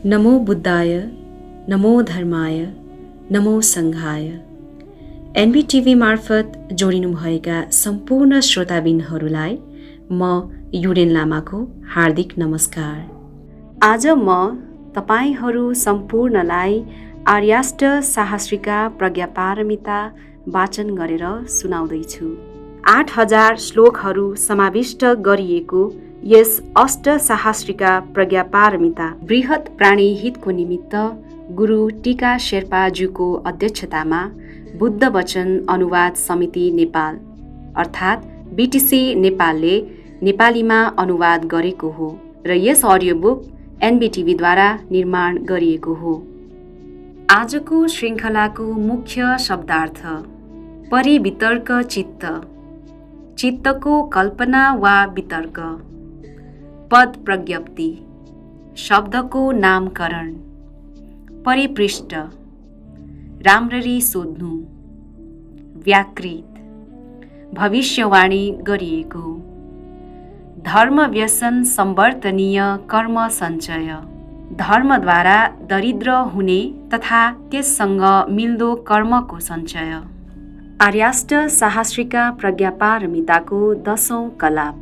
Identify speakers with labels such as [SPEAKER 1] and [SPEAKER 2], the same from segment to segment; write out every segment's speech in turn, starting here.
[SPEAKER 1] नमो बुद्धाय, नमो धर्माय, नमो सङ्घाय। एनबिटिभी मार्फत जोडिनुभएका सम्पूर्ण श्रोताबिनहरूलाई म युडेन लामाको हार्दिक नमस्कार। आज म तपाईहरू सम्पूर्णलाई आर्याष्ट साहस्रिका प्रज्ञापारमिता वाचन गरेर सुनाउँदैछु। 8000 श्लोकहरू समाविष्ट गरिएको यस अष्ट साहस्रिका प्रज्ञापारमिता बृहत प्राणी हितको निमित्त गुरु टीका शेर्पाज्यूको अध्यक्षतामा बुद्ध वचन अनुवाद समिति नेपाल अर्थात् बीटीसी नेपालले नेपालीमा अनुवाद गरेको हो र यस अडियो बुक एनबिटिभीद्वारा निर्माण गरिएको हो। आजको श्रृङ्खलाको मुख्य शब्दार्थ परिवितर्क चित्त, चित्तको कल्पना वा वितर्क, पद प्रज्ञप्ति, शब्दको नामकरण, परिपृष्ठ, राम्ररी सोध्नु, व्याकृत, भविष्यवाणी गरिएको, धर्म व्यसन सम्वर्तनीय कर्म सञ्चय, धर्मद्वारा दरिद्र हुने तथा त्यससँग मिल्दो कर्मको सञ्चय। आर्याष्ट साहस्रिका प्रज्ञापारमिताको 10औं कलाप।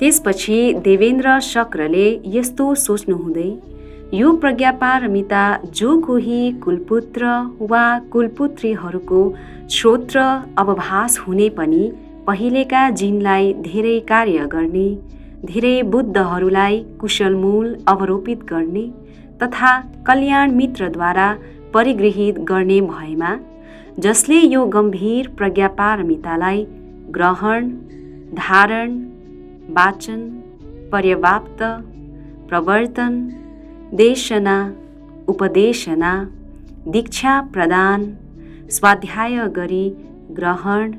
[SPEAKER 1] त्यसपछि देवेन्द्र शक्रले यस्तो सोच्नुहुँदै यो प्रज्ञापारमिता जो कोही कुलपुत्र वा कुलपुत्रीहरूको श्रोत्र अवभास हुने पनि पहिलेका जिनलाई धेरै कार्य गर्ने, धेरै बुद्धहरूलाई कुशलमूल अवरोपित गर्ने तथा कल्याण मित्रद्वारा परिगृहित गर्ने भएमा जसले यो गम्भीर प्रज्ञापारमितालाई ग्रहण, धारण, वाचन, पर्यावाप्त, प्रवर्तन, देशना, उपदेशना, दीक्षा प्रदान, स्वाध्याय गरी ग्रहण,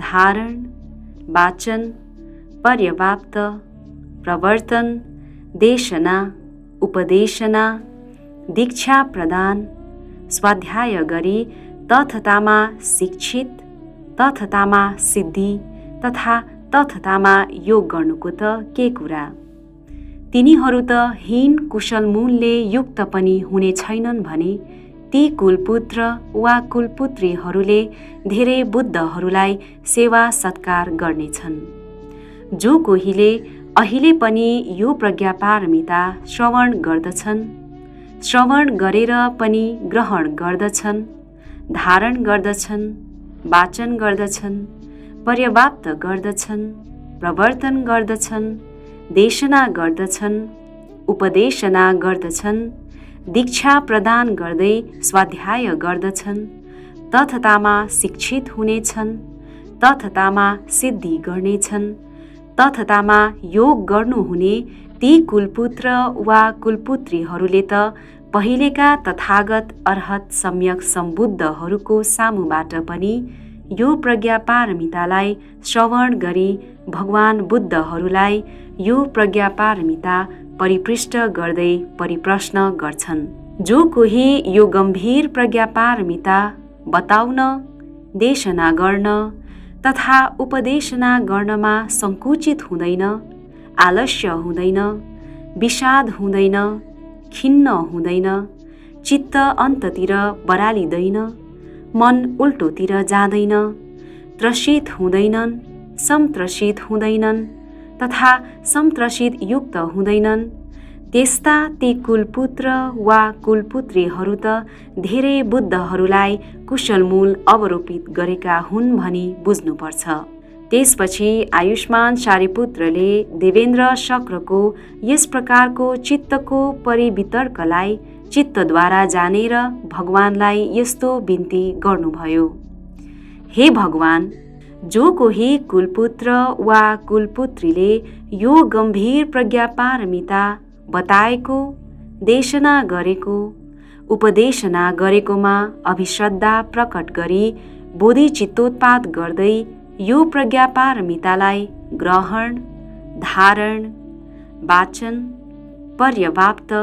[SPEAKER 1] धारण, वाचन, पर्यावाप्त, प्रवर्तन, देशना, उपदेशना, दीक्षा प्रदान, स्वाध्याय गरी तथतामा शिक्षित, तथतामा सिद्धि तथा तथतामा योग गर्नुको त के कुरा। तिनीहरू त हीन कुशलमूलले युक्त पनि हुने छैनन् भने ती कुलपुत्र वा कुलपुत्रीहरूले धेरै बुद्धहरूलाई सेवा सत्कार गर्नेछन्। जो कोहीले अहिले पनि यो प्रज्ञापारमिता श्रवण गर्दछन्, श्रवण गरेर पनि ग्रहण गर्दछन्, धारण गर्दछन्, वाचन गर्दछन्, पर्यावाप्त गर्दछन्, प्रवर्तन गर्दछन्, देशना गर्दछन्, उपदेशना गर्दछन्, दीक्षा प्रदान गर्दै स्वाध्याय गर्दछन्, तथतामा शिक्षित हुनेछन्, तथतामा सिद्धि गर्नेछन्, तथतामा योग गर्नुहुने ती कुलपुत्र वा कुलपुत्रीहरूले त पहिलेका तथागत अर्हत सम्यक सम्बुद्धहरूको सामुबाट पनि यो प्रज्ञापारमितालाई श्रवण गरी भगवान बुद्धहरूलाई यो प्रज्ञापारमिता परिपृष्ठ गर्दै परिप्रश्न गर्छन्। जो कोही यो गम्भीर प्रज्ञापारमिता बताउन, देशना गर्न तथा उपदेशना गर्नमा सङ्कुचित हुँदैन, आलस्य हुँदैन, विषाद हुँदैन, खिन्न हुँदैन, चित्त अन्ततिर बरालिँदैन, मन उल्टोतिर जाँदैन, त्रसित हुँदैनन्, संत्रसित हुँदैनन् तथा संत्रसित युक्त हुँदैनन्, त्यस्ता ती कुलपुत्र वा कुलपुत्रीहरू त धेरै बुद्धहरूलाई कुशलमूल अवरोपित गरेका हुन् भनी बुझ्नुपर्छ। त्यसपछि आयुष्मान सारिपुत्रले देवेन्द्र शक्रको यस प्रकारको चित्तको परिवितर्कलाई चित्तद्वारा जानेर भगवानलाई यस्तो बिन्ती गर्नुभयो। हे भगवान, जो कोही कुलपुत्र वा कुलपुत्रीले यो गम्भीर प्रज्ञापारमिता बताएको, देशना गरेको, उपदेशना गरेकोमा अभिश्रद्धा प्रकट गरी बोधिचित्तोत्पाद गर्दै यो प्रज्ञापारमितालाई ग्रहण, धारण, वाचन, पर्यावाप्त,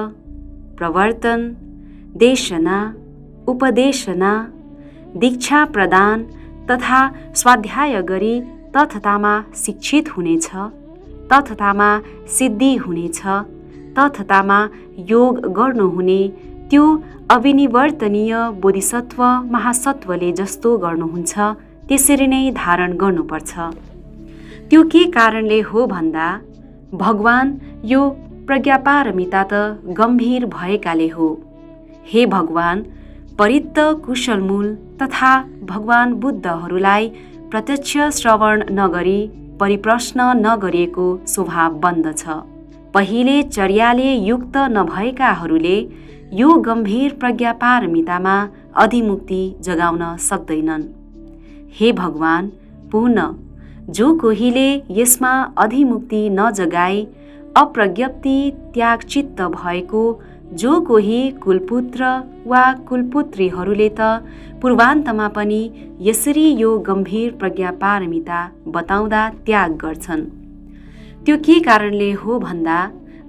[SPEAKER 1] प्रवर्तन, देशना, उपदेशना, दीक्षा प्रदान तथा स्वाध्याय गरी तथतामा शिक्षित हुनेछ, तथतामा सिद्धि हुनेछ, तथतामा योग गर्नुहुने त्यो अविनिवर्तनीय बोधिसत्व महासत्वले जस्तो गर्नुहुन्छ त्यसरी नै धारण गर्नुपर्छ। त्यो के कारणले हो भन्दा भगवान यो प्रज्ञापारमिता त गम्भीर भएकाले हो। हे भगवान, परित्त कुशलमूल तथा भगवान बुद्धहरूलाई प्रत्यक्ष श्रवण नगरी परिप्रश्न नगरिएको स्वभाव बन्दछ। पहिले चर्याले युक्त नभएकाहरूले यो गम्भीर प्रज्ञापारमितामा अधिमुक्ति जगाउन सक्दैनन्। हे भगवान, पुनः जो कोहीले यसमा अधिमुक्ति नजगाई अप्रज्ञप्ति त्यागचित्त भएको जो कोही कुलपुत्र वा कुलपुत्रीहरूले त पूर्वान्तमा पनि यसरी यो गम्भीर प्रज्ञापारमिता बताउँदा त्याग गर्छन्। त्यो के कारणले हो भन्दा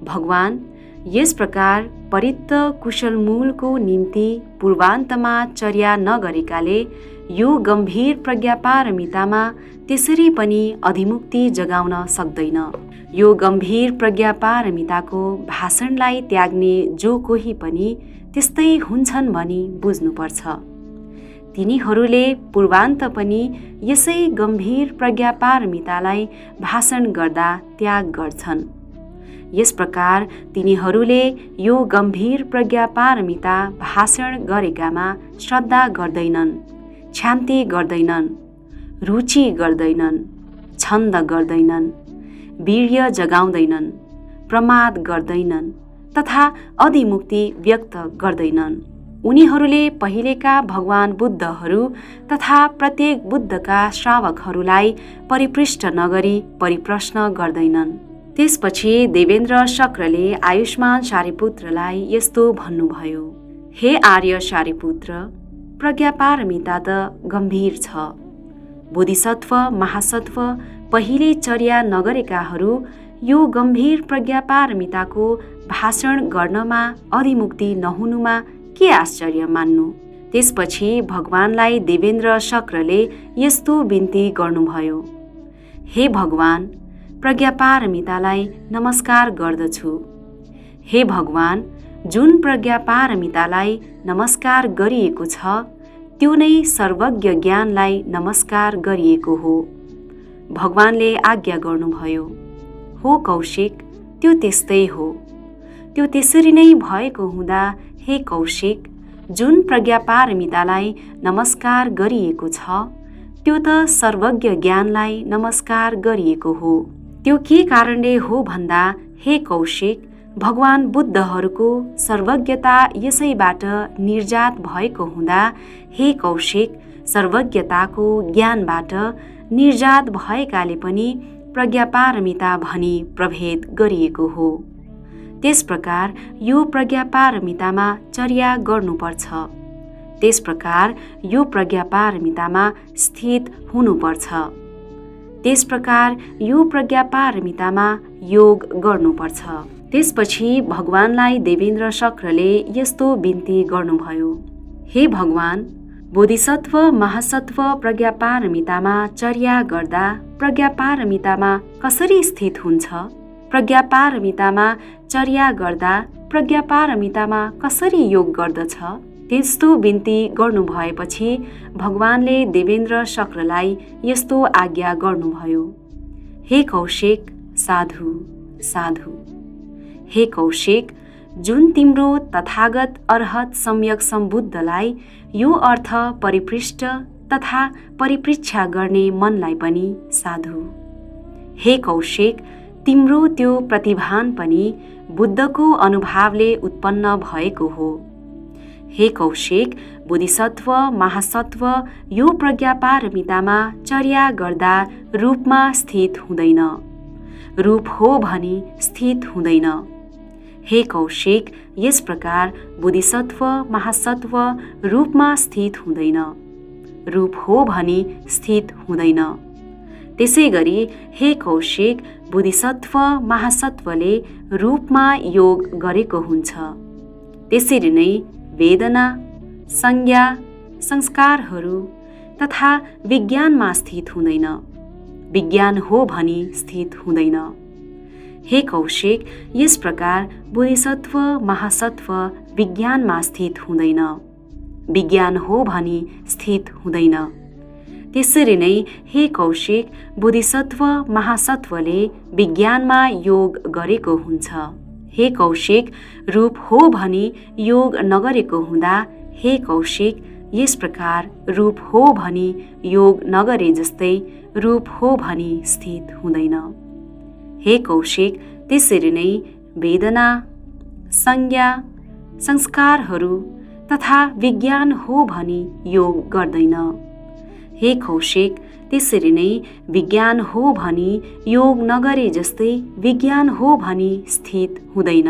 [SPEAKER 1] भगवान यस प्रकार परित्त कुशलमूलको निम्ति पूर्वान्तमा चर्या नगरेकाले यो गम्भीर प्रज्ञापारमितामा त्यसरी पनि अधिमुक्ति जगाउन सक्दैन। यो गम्भीर प्रज्ञापारमिताको भाषणलाई त्याग्ने जो कोही पनि त्यस्तै हुन्छन् भनी बुझ्नुपर्छ। तिनीहरूले पूर्वान्त पनि यसै गम्भीर प्रज्ञापारमितालाई भाषण गर्दा त्याग गर्छन्। यस प्रकार तिनीहरूले यो गम्भीर प्रज्ञापारमिता भाषण गरेकामा श्रद्धा गर्दैनन्, क्षान्ति गर्दैनन्, रुचि गर्दैनन्, छन्द गर्दैनन्, वीर्य जगाउँदैनन्, प्रमाद गर्दैनन् तथा अधिमुक्ति व्यक्त गर्दैनन्। उनीहरूले पहिलेका भगवान बुद्धहरू तथा प्रत्येक बुद्धका श्रावकहरूलाई परिपृष्ट नगरी परिप्रश्न गर्दैनन्। त्यसपछि देवेन्द्र शक्रले आयुष्मान शारिपुत्रलाई यस्तो भन्नुभयो, हे आर्य शारिपुत्र, प्रज्ञापारमिता त गम्भीर छ। बोधिसत्व महासत्व पहिले चर्या नगरेकाहरू यो गम्भीर प्रज्ञापारमिताको भाषण गर्नमा अधिमुक्ति नहुनुमा के आश्चर्य मान्नु। त्यसपछि भगवानलाई देवेन्द्र शक्रले यस्तो बिन्ती गर्नुभयो, हे भगवान, प्रज्ञापारमितालाई नमस्कार गर्दछु। हे भगवान, जुन प्रज्ञापारमितालाई नमस्कार गरिएको छ त्यो नै सर्वज्ञ ज्ञानलाई नमस्कार गरिएको हो। भगवानले आज्ञा गर्नुभयो, हो कौशिक, त्यो त्यस्तै हो। त्यो त्यसरी नै भएको हुँदा हे कौशिक, जुन प्रज्ञापारमितालाई नमस्कार गरिएको छ त्यो त सर्वज्ञ ज्ञानलाई नमस्कार गरिएको हो। त्यो के कारणले हो भन्दा हे कौशिक, भगवान बुद्धहरूको सर्वज्ञता यसैबाट निर्जात भएको हुँदा हे कौशिक, सर्वज्ञताको ज्ञानबाट निर्जात भएकाले पनि प्रज्ञापारमिता भनी प्रभेद गरिएको हो। त्यस प्रकार यो प्रज्ञापारमितामा चर्या गर्नुपर्छ। त्यस प्रकार यो प्रज्ञापारमितामा स्थित हुनुपर्छ। त्यस प्रकार यो प्रज्ञापारमितामा योग गर्नुपर्छ। त्यसपछि भगवानलाई देवेन्द्र शक्रले यस्तो बिन्ती गर्नुभयो, हे भगवान, बोधिसत्व महासत्व प्रज्ञापारमितामा चर्या गर्दा प्रज्ञापारमितामा कसरी स्थित हुन्छ? प्रज्ञापारमितामा चर्या गर्दा प्रज्ञापारमितामा कसरी योग गर्दछ? त्यस्तो बिन्ती गर्नुभएपछि भगवानले देवेन्द्र शक्रलाई यस्तो आज्ञा गर्नुभयो, हे कौशिक, साधु साधु। हे कौशिक, जुन तिम्रो तथागत अर्हत सम्यक सम्बुद्धलाई यो अर्थ परिपृष्ट तथा परिपृच्छा गर्ने मनलाई पनि साधु। हे कौशिक, तिम्रो त्यो प्रतिभान पनि बुद्धको अनुभावले उत्पन्न भएको हो। हे कौशिक, बोधिसत्व महासत्व यो प्रज्ञापारमितामा चर्या गर्दा रूपमा स्थित हुँदैन, रूप हो भनी स्थित हुँदैन। हे कौशिक, यस प्रकार बोधिसत्व महासत्व रूपमा स्थित हुँदैन, रूप हो भनी स्थित हुँदैन। त्यसै गरी हे कौशिक, बोधिसत्व महासत्वले रूपमा योग गरेको हुन्छ। त्यसरी नै वेदना, संज्ञा, संस्कारहरू तथा विज्ञानमा स्थित हुँदैन, विज्ञान हो भनी स्थित हुँदैन। हे कौशिक, यस प्रकार बोधिसत्व महासत्व विज्ञानमा स्थित हुँदैन, विज्ञान हो भनी स्थित हुँदैन। त्यसरी नै हे कौशिक, बोधिसत्व महासत्वले विज्ञानमा योग गरेको हुन्छ। हे कौशिक, रूप हो भनी योग नगरेको हुँदा हे कौशिक, यस प्रकार रूप हो भनी योग नगरे जस्तै रूप हो भनी स्थित हुँदैन। हे कौशिक, त्यसरी नै वेदना, संज्ञा, संस्कारहरू तथा विज्ञान हो भनी योग गर्दैन। हे कौशिक, त्यसरी नै विज्ञान हो भनी योग नगरे जस्तै विज्ञान हो भनी स्थित हुँदैन।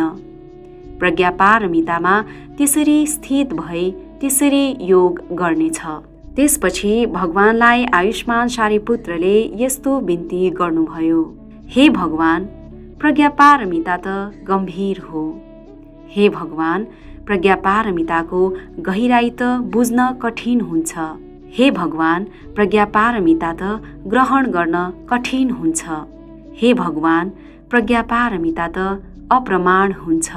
[SPEAKER 1] प्रज्ञापारमितामा त्यसरी स्थित भए त्यसरी योग गर्नेछ। त्यसपछि भगवानलाई आयुष्मान सारिपुत्रले यस्तो बिन्ती गर्नुभयो, हे भगवान, प्रज्ञापारमिता त गम्भीर हो। हे भगवान, प्रज्ञापारमिताको गहिराई त बुझ्न कठिन हुन्छ। हे भगवान, प्रज्ञापारमिता त ग्रहण गर्न कठिन हुन्छ। हे भगवान, प्रज्ञापारमिता त अप्रमाण हुन्छ।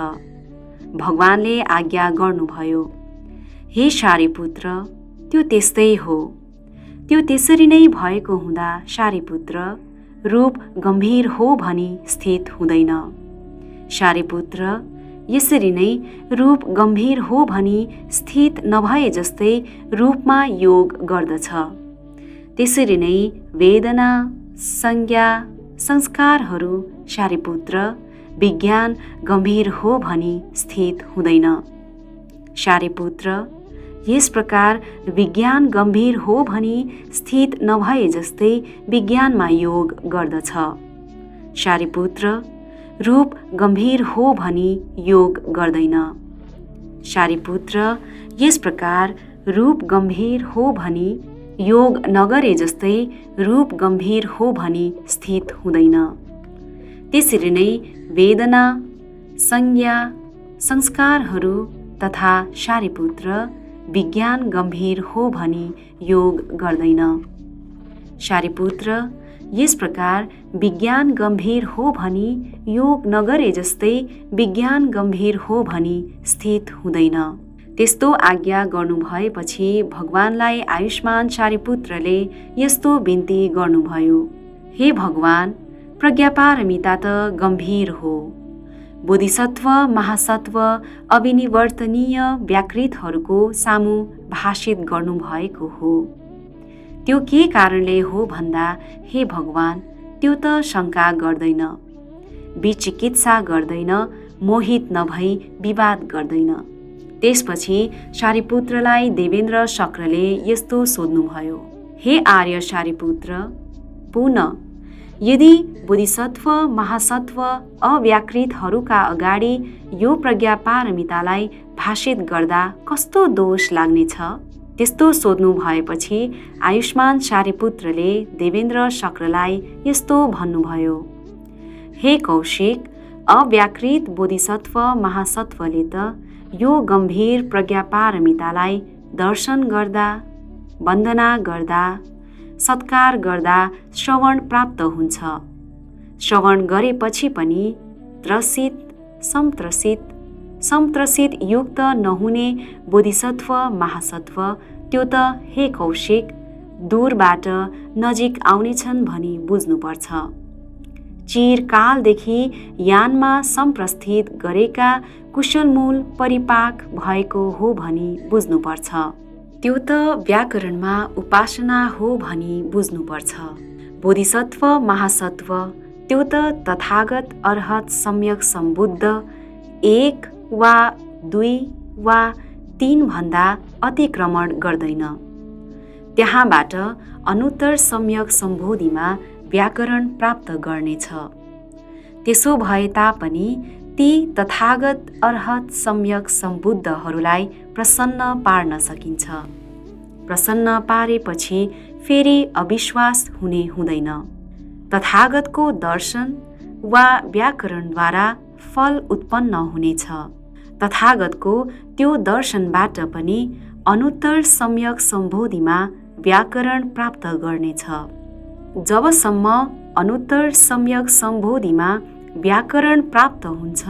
[SPEAKER 1] भगवानले आज्ञा गर्नुभयो, हे सारिपुत्र, त्यो त्यस्तै हो। त्यो त्यसरी नै भएको हुँदा सारिपुत्र, रूप गम्भीर हो भनी स्थित हुँदैन। सारिपुत्र, यसरी नै रूप गम्भीर हो भनी स्थित नभए जस्तै रूपमा योग गर्दछ। त्यसरी नै वेदना, संज्ञा, संस्कारहरू सारिपुत्र, विज्ञान गम्भीर हो भनी स्थित हुँदैन। सारिपुत्र, यस प्रकार विज्ञान गम्भीर हो भनी स्थित नभए जस्तै विज्ञानमा योग गर्दछ। सारिपुत्र, रूप गम्भीर हो भनी योग गर्दैन। सारिपुत्र, यस प्रकार रूप गम्भीर हो भनी योग नगरे जस्तै रूप गम्भीर हो भनी स्थित हुँदैन। त्यसरी नै वेदना, संज्ञा, संस्कारहरू तथा सारिपुत्र, विज्ञान गम्भीर हो भनी योग गर्दैन। सारिपुत्र, यस प्रकार विज्ञान गम्भीर हो भनी योग नगरे जस्तै विज्ञान गम्भीर हो भनी स्थित हुँदैन। त्यस्तो आज्ञा गर्नुभएपछि भगवानलाई आयुष्मान सारिपुत्रले यस्तो बिन्ती गर्नुभयो, हे भगवान, प्रज्ञापारमिता त गम्भीर हो। बोधिसत्व महासत्व अविनिवर्तनीय व्याकृतहरूको सामु भाषित गर्नुभएको हो। त्यो के कारणले हो भन्दा हे भगवान, त्यो त शङ्का गर्दैन, विचिकित्सा गर्दैन, मोहित नभई विवाद गर्दैन। त्यसपछि सारिपुत्रलाई देवेन्द्र शक्रले यस्तो सोध्नुभयो, हे आर्य सारिपुत्र, पुनः यदि बोधिसत्व महासत्व अव्याकृतहरूका अगाडि यो प्रज्ञापारमितालाई भाषित गर्दा कस्तो दोष लाग्नेछ? त्यस्तो सोध्नु भएपछि आयुष्मान सारिपुत्रले देवेन्द्र शक्रलाई यस्तो भन्नुभयो, हे कौशिक, अव्याकृत बोधिसत्व महासत्वले त यो गम्भीर प्रज्ञापारमितालाई दर्शन गर्दा, वन्दना गर्दा, सत्कार गर्दा श्रवण प्राप्त हुन्छ। श्रवण गरेपछि पनि त्रसित, संत्रसित युक्त नहुने बोधिसत्व महासत्व त्यो त हे कौशिक दूरबाट नजिक आउनेछन् भनी बुझ्नुपर्छ। चिरकालदेखि यानमा सम्प्रस्थित गरेका कुशलमूल परिपाक भएको हो भनी बुझ्नुपर्छ। त्यो त व्याकरणमा उपासना हो भनी बुझ्नुपर्छ। बोधिसत्व महासत्व त्यो त तथागत अर्हत सम्यक सम्बुद्ध 1 वा 2 वा 3 भन्दा अतिक्रमण गर्दैन। त्यहाँबाट अनुत्तर सम्यक सम्बोधिमा व्याकरण प्राप्त गर्नेछ। त्यसो भए तापनि ती तथागत अर्हत सम्यक सम्बुद्धहरूलाई प्रसन्न पार्न सकिन्छ। प्रसन्न पारेपछि फेरि अविश्वास हुने हुँदैन। तथागतको दर्शन वा व्याकरणद्वारा फल उत्पन्न हुनेछ। तथागतको त्यो दर्शनबाट पनि अनुत्तर सम्यक सम्बोधिमा व्याकरण प्राप्त गर्नेछ। जबसम्म अनुत्तर सम्यक सम्बोधिमा व्याकरण प्राप्त हुन्छ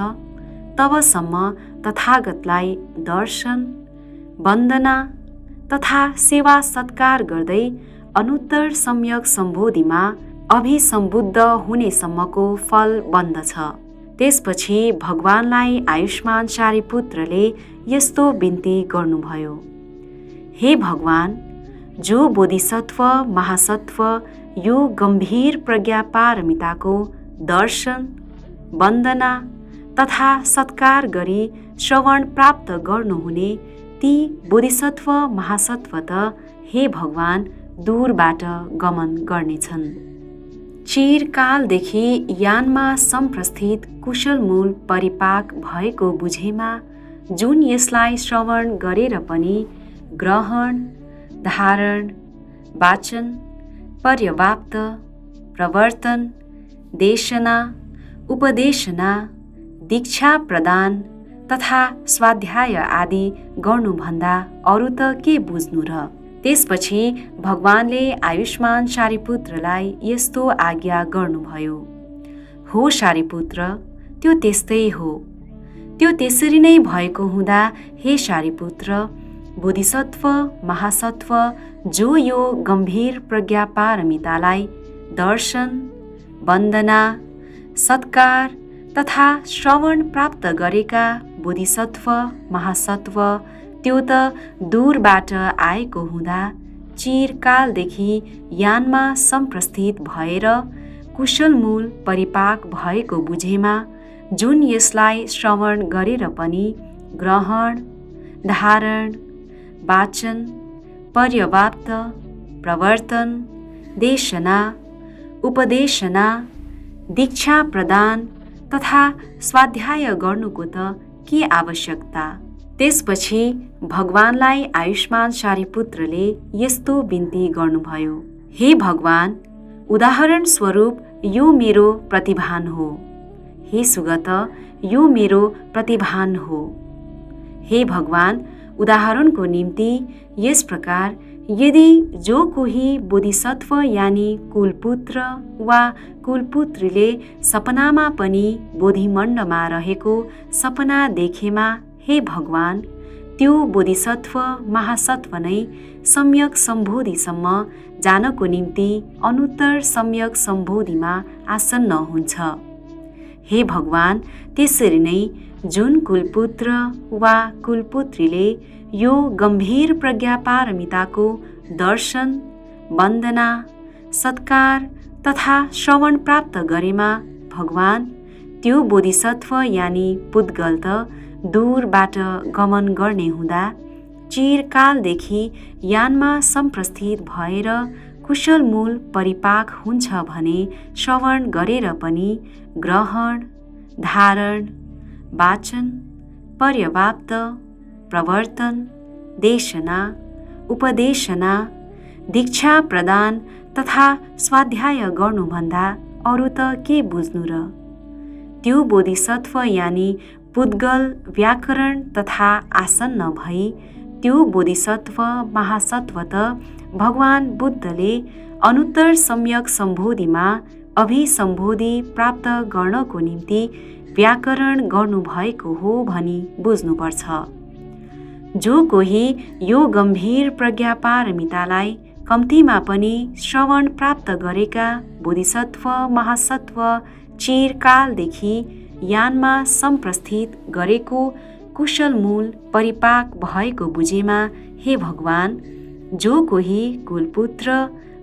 [SPEAKER 1] तबसम्म तथागतलाई दर्शन, वन्दना तथा सेवा सत्कार गर्दै अनुत्तर सम्यक सम्बोधिमा अभिसम्बुद्ध हुनेसम्मको फल बन्दछ। त्यसपछि भगवानलाई आयुष्मान सारिपुत्रले यस्तो बिन्ती गर्नुभयो, हे भगवान, जो बोधिसत्व महासत्व यो गम्भीर प्रज्ञा पारमिताको दर्शन, वन्दना तथा सत्कार गरी श्रवण प्राप्त गर्नुहुने ती बोधिसत्व महासत्व त हे भगवान दूरबाट गमन गर्नेछन्। चिरकालदेखि यानमा सम्प्रस्थित कुशलमूल परिपाक भएको बुझेमा जुन यसलाई श्रवण गरेर पनि ग्रहण, धारण, वाचन, पर्यवाप्त, प्रवर्तन, देशना, उपदेशना, दीक्षा प्रदान तथा स्वाध्याय आदि गर्नुभन्दा अरू त के बुझ्नु र? त्यसपछि भगवानले आयुष्मान सारिपुत्रलाई यस्तो आज्ञा गर्नुभयो, हो सारिपुत्र, त्यो त्यस्तै हो। त्यो त्यसरी नै भएको हुँदा हे सारिपुत्र, बोधिसत्व महासत्व जो यो गम्भीर प्रज्ञा पारमितालाई दर्शन, वन्दना, सत्कार तथा श्रवण प्राप्त गरेका बोधिसत्व महासत्व त्यो त दूरबाट आएको हुँदा चिरकालदेखि यानमा सम्प्रस्थित भएर कुशलमूल परिपाक भएको बुझेमा जुन यसलाई श्रवण गरेर पनि ग्रहण, धारण, वाचन, पर्यवाप्त, प्रवर्तन, देशना, उपदेशना, दीक्षा प्रदान तथा स्वाध्याय गर्नुको त के आवश्यकता? त्यसपछि भगवानलाई आयुष्मान सारिपुत्रले यस्तो बिन्ती गर्नुभयो, हे भगवान, उदाहरण स्वरूप यो मेरो प्रतिभान हो। हे सुगत, यो मेरो प्रतिभान हो। हे भगवान, उदाहरणको निम्ति यस प्रकार यदि जो कोही बोधिसत्व यानि कुलपुत्र वा कुलपुत्रीले सपनामा पनि बोधिमण्डमा रहेको सपना देखेमा हे भगवान, त्यो बोधिसत्व महासत्व नै सम्यक सम्बोधिसम्म जानको निम्ति अनुत्तर सम्यक सम्बोधिमा आसन्न हुन्छ। हे भगवान, त्यसरी नै जुन कुलपुत्र वा कुलपुत्रीले यो गम्भीर प्रज्ञा पारमिताको दर्शन, वन्दना, सत्कार तथा श्रवण प्राप्त गरेमा भगवान, त्यो बोधिसत्व यानि पुद्गल त दूरबाट गमन गर्ने हुँदा चिरकालदेखि यानमा सम्प्रस्थित भएर कुशलमूल परिपाक हुन्छ भने श्रवण गरेर पनि ग्रहण, धारण, वाचन, पर्यवाप्त, प्रवर्तन, देशना, उपदेशना, दीक्षा प्रदान तथा स्वाध्याय गर्नुभन्दा अरू त के बुझ्नु र? त्यो बोधिसत्व यानि पुद्गल व्याकरण तथा आसन्न भई त्यो बोधिसत्व महासत्व त भगवान बुद्धले अनुत्तर सम्यक सम्बोधिमा अभिसम्बोधि प्राप्त गर्नको निम्ति व्याकरण गर्नुभएको हो भनी बुझ्नुपर्छ। जो कोही यो गम्भीर प्रज्ञा पारमितालाई कम्तीमा पनि श्रवण प्राप्त गरेका बोधिसत्व महासत्व चिरकालदेखि यानमा सम्प्रस्थित गरेको कुशलमूल परिपाक भएको बुझेमा हे भगवान, जो कोही कुलपुत्र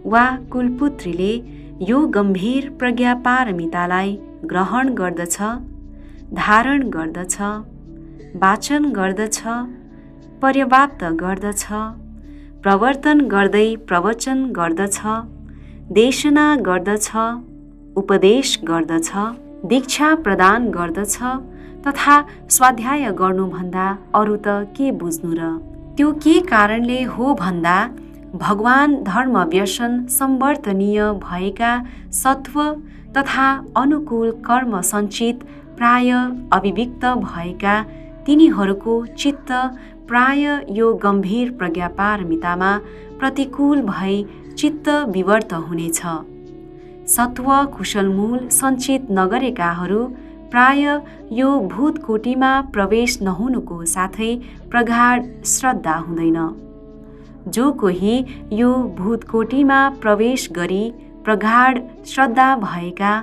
[SPEAKER 1] वा कुलपुत्रीले यो गम्भीर प्रज्ञा पारमितालाई ग्रहण गर्दछ, धारण गर्दछ, वाचन गर्दछ, पर्यवाप्त गर्दछ, प्रवर्तन गर्दै प्रवचन गर्दछ, देशना गर्दछ, उपदेश गर्दछ, दीक्षा प्रदान गर्दछ तथा स्वाध्याय गर्नुभन्दा अरू त के बुझ्नु र? त्यो के कारणले हो भन्दा भगवान धर्म व्यसन संवर्तनीय भएका सत्व तथा अनुकूल कर्म सञ्चित प्राय अविविक्त भएका तिनीहरूको चित्त प्राय यो गम्भीर प्रज्ञापारमितामा प्रतिकूल भई चित्त विवर्त हुनेछ। सत्व कुशलमूल सञ्चित नगरेकाहरू प्राय यो भूतकोटीमा प्रवेश नहुनुको साथै प्रगाढ श्रद्धा हुँदैन। जो कोही यो भूतकोटीमा प्रवेश गरी प्रगाढ श्रद्धा भएका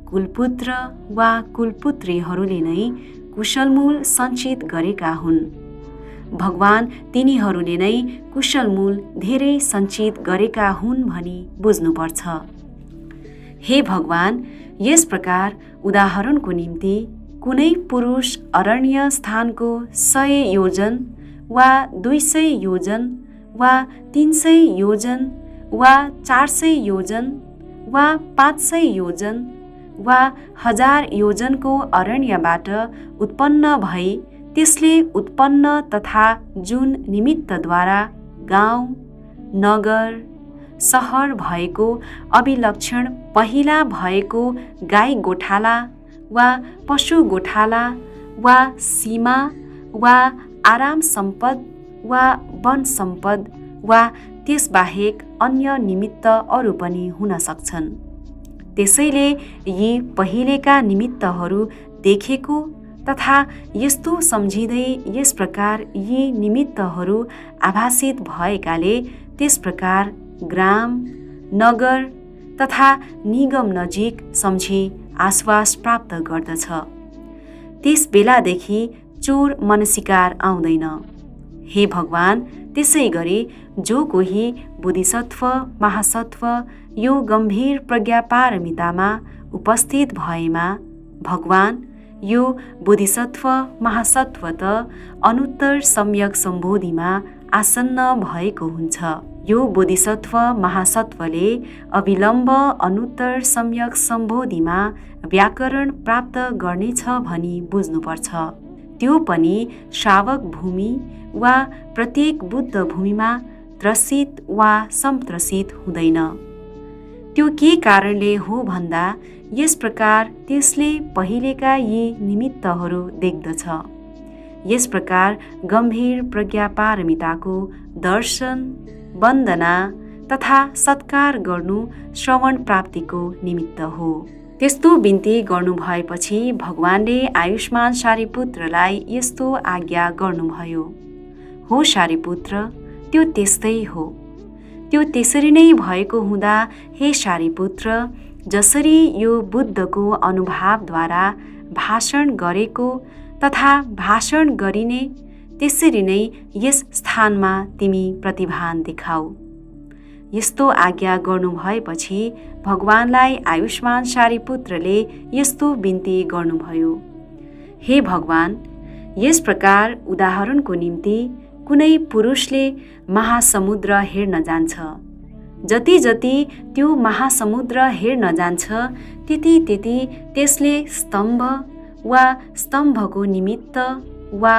[SPEAKER 1] कुलपुत्र वा कुलपुत्रीहरूले नै कुशलमूल सञ्चित गरेका हुन्। भगवान तिनीहरूले नै कुशलमूल धेरै सञ्चित गरेका हुन् भनी बुझ्नुपर्छ। हे भगवान, यस प्रकार उदाहरणको निम्ति कुनै पुरुष अरण्य स्थानको 100 योजन वा 200 योजन वा 300 योजन वा 400 योजन वा 500 योजन वा 1000 योजनको अरण्यबाट उत्पन्न भई त्यसले उत्पन्न तथा जुन निमित्तद्वारा गाउँ, नगर, सहर भएको अभिलक्षण पहिला भएको गाई गोठाला वा पशु गोठाला वा सीमा वा आराम सम्पद वा वन सम्पद वा त्यसबाहेक अन्य निमित्त अरू पनि हुन सक्छन्। त्यसैले यी पहिलेका निमित्तहरू देखेको तथा यस्तो सम्झिँदै यस प्रकार यी निमित्तहरू आभासित भएकाले त्यस प्रकार ग्राम, नगर तथा निगम नजिक सम्झी आश्वास प्राप्त गर्दछ। त्यस बेलादेखि चोर मनसिकार आउँदैन। हे भगवान, त्यसै गरी जो कोही बोधिसत्व महासत्व यो गम्भीर प्रज्ञापारमितामा उपस्थित भएमा भगवान यो बोधिसत्व महासत्व त अनुत्तर सम्यक सम्बोधिमा आसन्न भएको हुन्छ। यो बोधिसत्व महासत्वले अविलम्ब अनुत्तर सम्यक सम्बोधिमा व्याकरण प्राप्त गर्नेछ भनी बुझ्नुपर्छ। त्यो पनि श्रावक भूमि वा प्रत्येक बुद्ध भूमिमा त्रसित वा सम्त्रसित हुँदैन। त्यो के कारणले हो भन्दा यस प्रकार त्यसले पहिलेका यी निमित्तहरू देख्दछ। यस प्रकार गम्भीर प्रज्ञापारमिताको दर्शन, वन्दना तथा सत्कार गर्नु श्रवण प्राप्तिको निमित्त हो। त्यस्तो बिन्ती गर्नुभएपछि भगवानले आयुष्मान सारीपुत्रलाई यस्तो आज्ञा गर्नुभयो। हो सारीपुत्र, त्यो त्यस्तै हो। त्यो त्यसरी नै भएको हुँदा हे सारीपुत्र, जसरी यो बुद्धको अनुभवद्वारा भाषण गरेको तथा भाषण गरिने त्यसरी नै यस स्थानमा तिमी प्रतिभान देखाऊ। यस्तो आज्ञा गर्नुभएपछि भगवानलाई आयुष्मान सारीपुत्रले यस्तो बिन्ती गर्नुभयो। हे भगवान, यस प्रकार उदाहरणको निम्ति कुनै पुरुषले महासमुद्र हेर्न जान्छ। जति जति त्यो महासमुद्र हेर्न जान्छ त्यति त्यति त्यसले स्तम्भ वा स्तम्भको निमित्त वा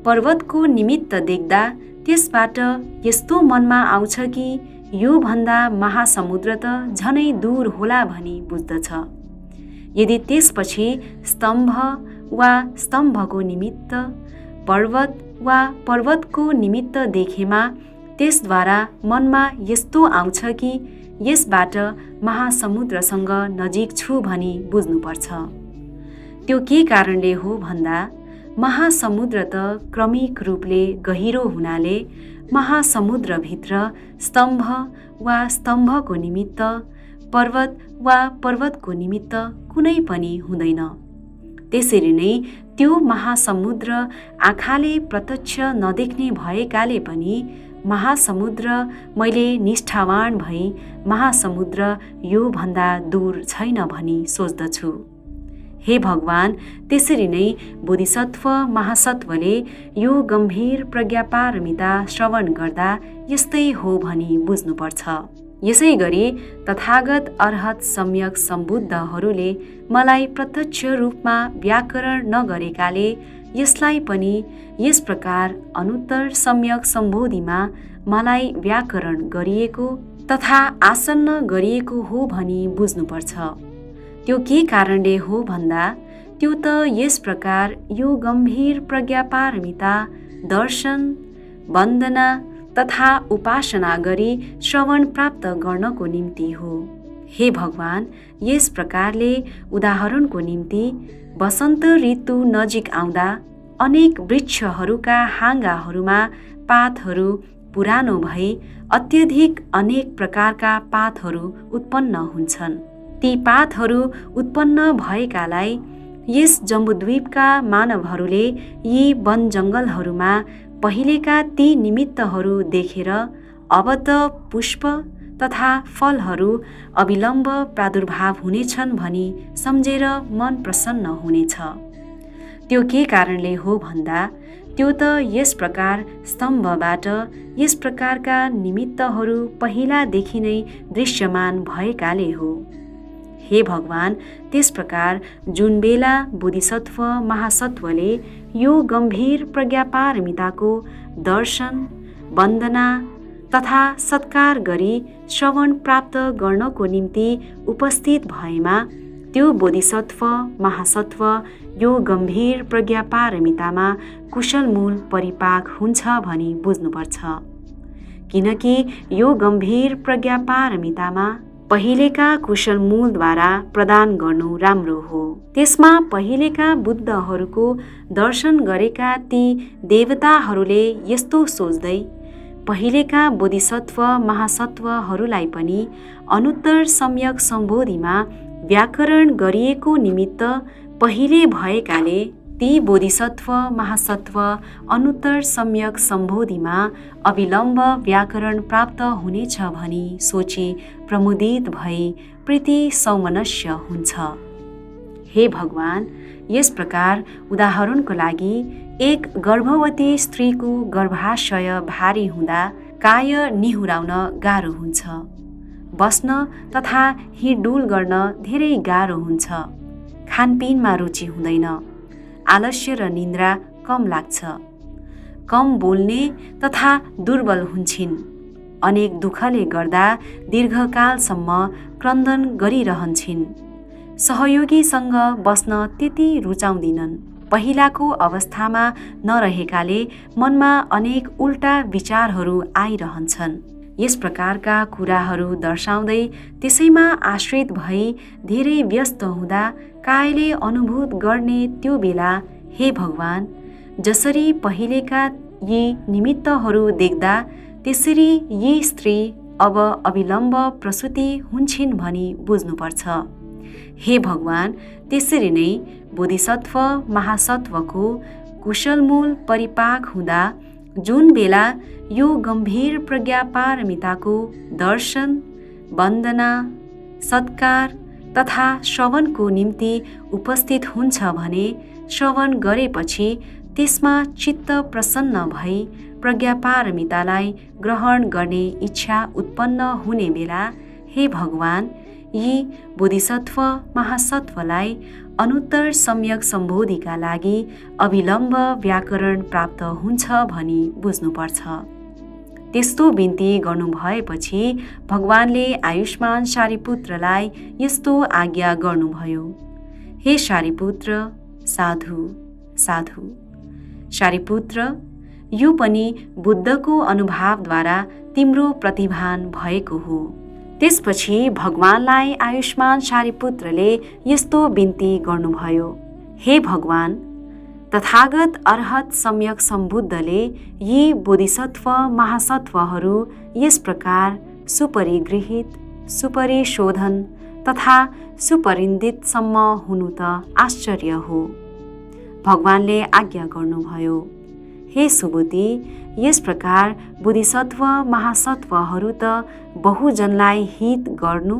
[SPEAKER 1] पर्वतको निमित्त देख्दा त्यसबाट यस्तो मनमा आउँछ कि यो भन्दा महासमुद्र त झनै दूर होला भनी बुझ्दछ। यदि त्यसपछि स्तम्भ वा स्तम्भको निमित्त, पर्वत वा पर्वतको निमित्त देखेमा त्यसद्वारा मनमा यस्तो आउँछ कि यसबाट महासमुद्रसँग नजिक छु भनी बुझ्नुपर्छ। त्यो के कारणले हो भन्दा महासमुद्र त क्रमिक रूपले गहिरो हुनाले महासमुद्रभित्र स्तम्भ वा स्तम्भको निमित्त, पर्वत वा पर्वतको निमित्त कुनै पनि हुँदैन। त्यसरी नै त्यो महासमुद्र आँखाले प्रत्यक्ष नदेख्ने भएकाले पनि महासमुद्र मैले निष्ठावान भई महासमुद्र यो भन्दा दूर छैन भनी सोच्दछु। हे भगवान, त्यसरी नै बोधिसत्व महासत्वले यो गम्भीर प्रज्ञापारमिता श्रवण गर्दा यस्तै हो भनी बुझ्नुपर्छ। यसै गरी तथागत अर्हत सम्यक सम्बुद्धहरूले मलाई प्रत्यक्ष रूपमा व्याकरण नगरेकाले यसलाई पनि यस प्रकार अनुत्तर सम्यक सम्बोधिमा मलाई व्याकरण गरिएको तथा आसन्न गरिएको हो भनी बुझ्नुपर्छ। त्यो के कारणले हो भन्दा त्यो त यस प्रकार यो गम्भीर प्रज्ञापारमिता, दर्शन, वन्दना तथा उपासना गरी श्रवण प्राप्त गर्नको निम्ति हो। हे भगवान, यस प्रकारले उदाहरणको निम्ति वसन्त ऋतु नजिक आउँदा अनेक वृक्षहरूका हाँगाहरूमा पातहरू पुरानो भई अत्यधिक अनेक प्रकारका पातहरू उत्पन्न हुन्छन्। ती पातहरू उत्पन्न भएकालाई यस जम्बुद्वीपका मानवहरूले यी वन जङ्गलहरूमा पहिलेका ती निमित्तहरू देखेर अब त पुष्प तथा फलहरू अविलम्ब प्रादुर्भाव हुनेछन् भनी सम्झेर मन प्रसन्न हुनेछ। त्यो के कारणले हो भन्दा त्यो त यस प्रकार स्तम्भबाट यस प्रकारका निमित्तहरू पहिलादेखि नै दृश्यमान भएकाले हो। हे भगवान, त्यस प्रकार जुन बेला बोधिसत्व महासत्वले यो गम्भीर प्रज्ञापारमिताको दर्शन, वन्दना तथा सत्कार गरी श्रवण प्राप्त गर्नको निम्ति उपस्थित भएमा त्यो बोधिसत्व महासत्व यो गम्भीर प्रज्ञापारमितामा कुशलमूल परिपाक हुन्छ भनी बुझ्नुपर्छ। किनकि यो गम्भीर प्रज्ञापारमितामा पहिलेका कुशलमूलद्वारा प्रदान गर्नु राम्रो हो। त्यसमा पहिलेका बुद्धहरूको दर्शन गरेका ती देवताहरूले यस्तो सोच्दै पहिलेका बोधिसत्व महासत्वहरूलाई पनि अनुत्तर सम्यक सम्बोधिमा व्याकरण गरिएको निमित्त पहिले भएकाले ती बोधिसत्व महासत्व अनुत्तर सम्यक सम्बोधिमा अविलम्ब व्याकरण प्राप्त हुनेछ भनी सोची प्रमुदित भई प्रीति सौमनस्य हुन्छ। हे भगवान, यस प्रकार उदाहरणको लागि एक गर्भवती स्त्रीको गर्भाशय भारी हुँदा काय निहुराउन गाह्रो हुन्छ, बस्न तथा हिँडडुल गर्न धेरै गाह्रो हुन्छ, खानपिनमा रुचि हुँदैन, आलस्य र निन्द्रा कम लाग्छ, कम बोल्ने तथा दुर्बल हुन्छन्, अनेक दुःखले गर्दा दीर्घकालसम्म क्रन्दन गरिरहन्छन्, सहयोगीसँग बस्न त्यति रुचाउँदिनन्, पहिलाको अवस्थामा नरहेकाले मनमा अनेक उल्टा विचारहरू आइरहन्छन्। यस प्रकारका कुराहरू दर्शाउँदै त्यसैमा आश्रित भई धेरै व्यस्त हुँदा कायले अनुभूत गर्ने त्यो बेला, हे भगवान, जसरी पहिलेका यी निमित्तहरू देख्दा त्यसरी यी स्त्री अब अविलम्ब प्रसूति हुन्छन् भनी बुझ्नुपर्छ। हे भगवान, त्यसरी नै बोधिसत्व महासत्वको कुशलमूल परिपाक हुँदा जुन बेला यो गम्भीर प्रज्ञापारमिताको दर्शन, वन्दना, सत्कार तथा श्रवणको निम्ति उपस्थित हुन्छ भने श्रवण गरेपछि त्यसमा चित्त प्रसन्न भई प्रज्ञापारमितालाई ग्रहण गर्ने इच्छा उत्पन्न हुने बेला, हे भगवान, यी बोधिसत्व महासत्वलाई अनुत्तर सम्यक सम्बोधिका लागि अविलम्ब व्याकरण प्राप्त हुन्छ भनी बुझ्नुपर्छ। त्यस्तो बिन्ती गर्नुभएपछि भगवानले आयुष्मान शारिपुत्रलाई यस्तो आज्ञा गर्नुभयो, हे शारिपुत्र, साधु साधु। शारिपुत्र, यो पनि बुद्धको अनुभवद्वारा तिम्रो प्रतिभान भएको हो। त्यसपछि भगवानलाई आयुष्मान शारिपुत्रले यस्तो बिन्ती गर्नुभयो, हे भगवान, तथागत अर्हत सम्यक सम्बुद्धले यी बोधिसत्व महासत्वहरू यस प्रकार सुपरिगृहित, सुपरिशोधन तथा सुपरिन्दितसम्म हुनु त आश्चर्य हो। भगवानले आज्ञा गर्नुभयो, हे सुबुद्धि, यस प्रकार बोधिसत्व महासत्वहरू त बहुजनलाई हित गर्नु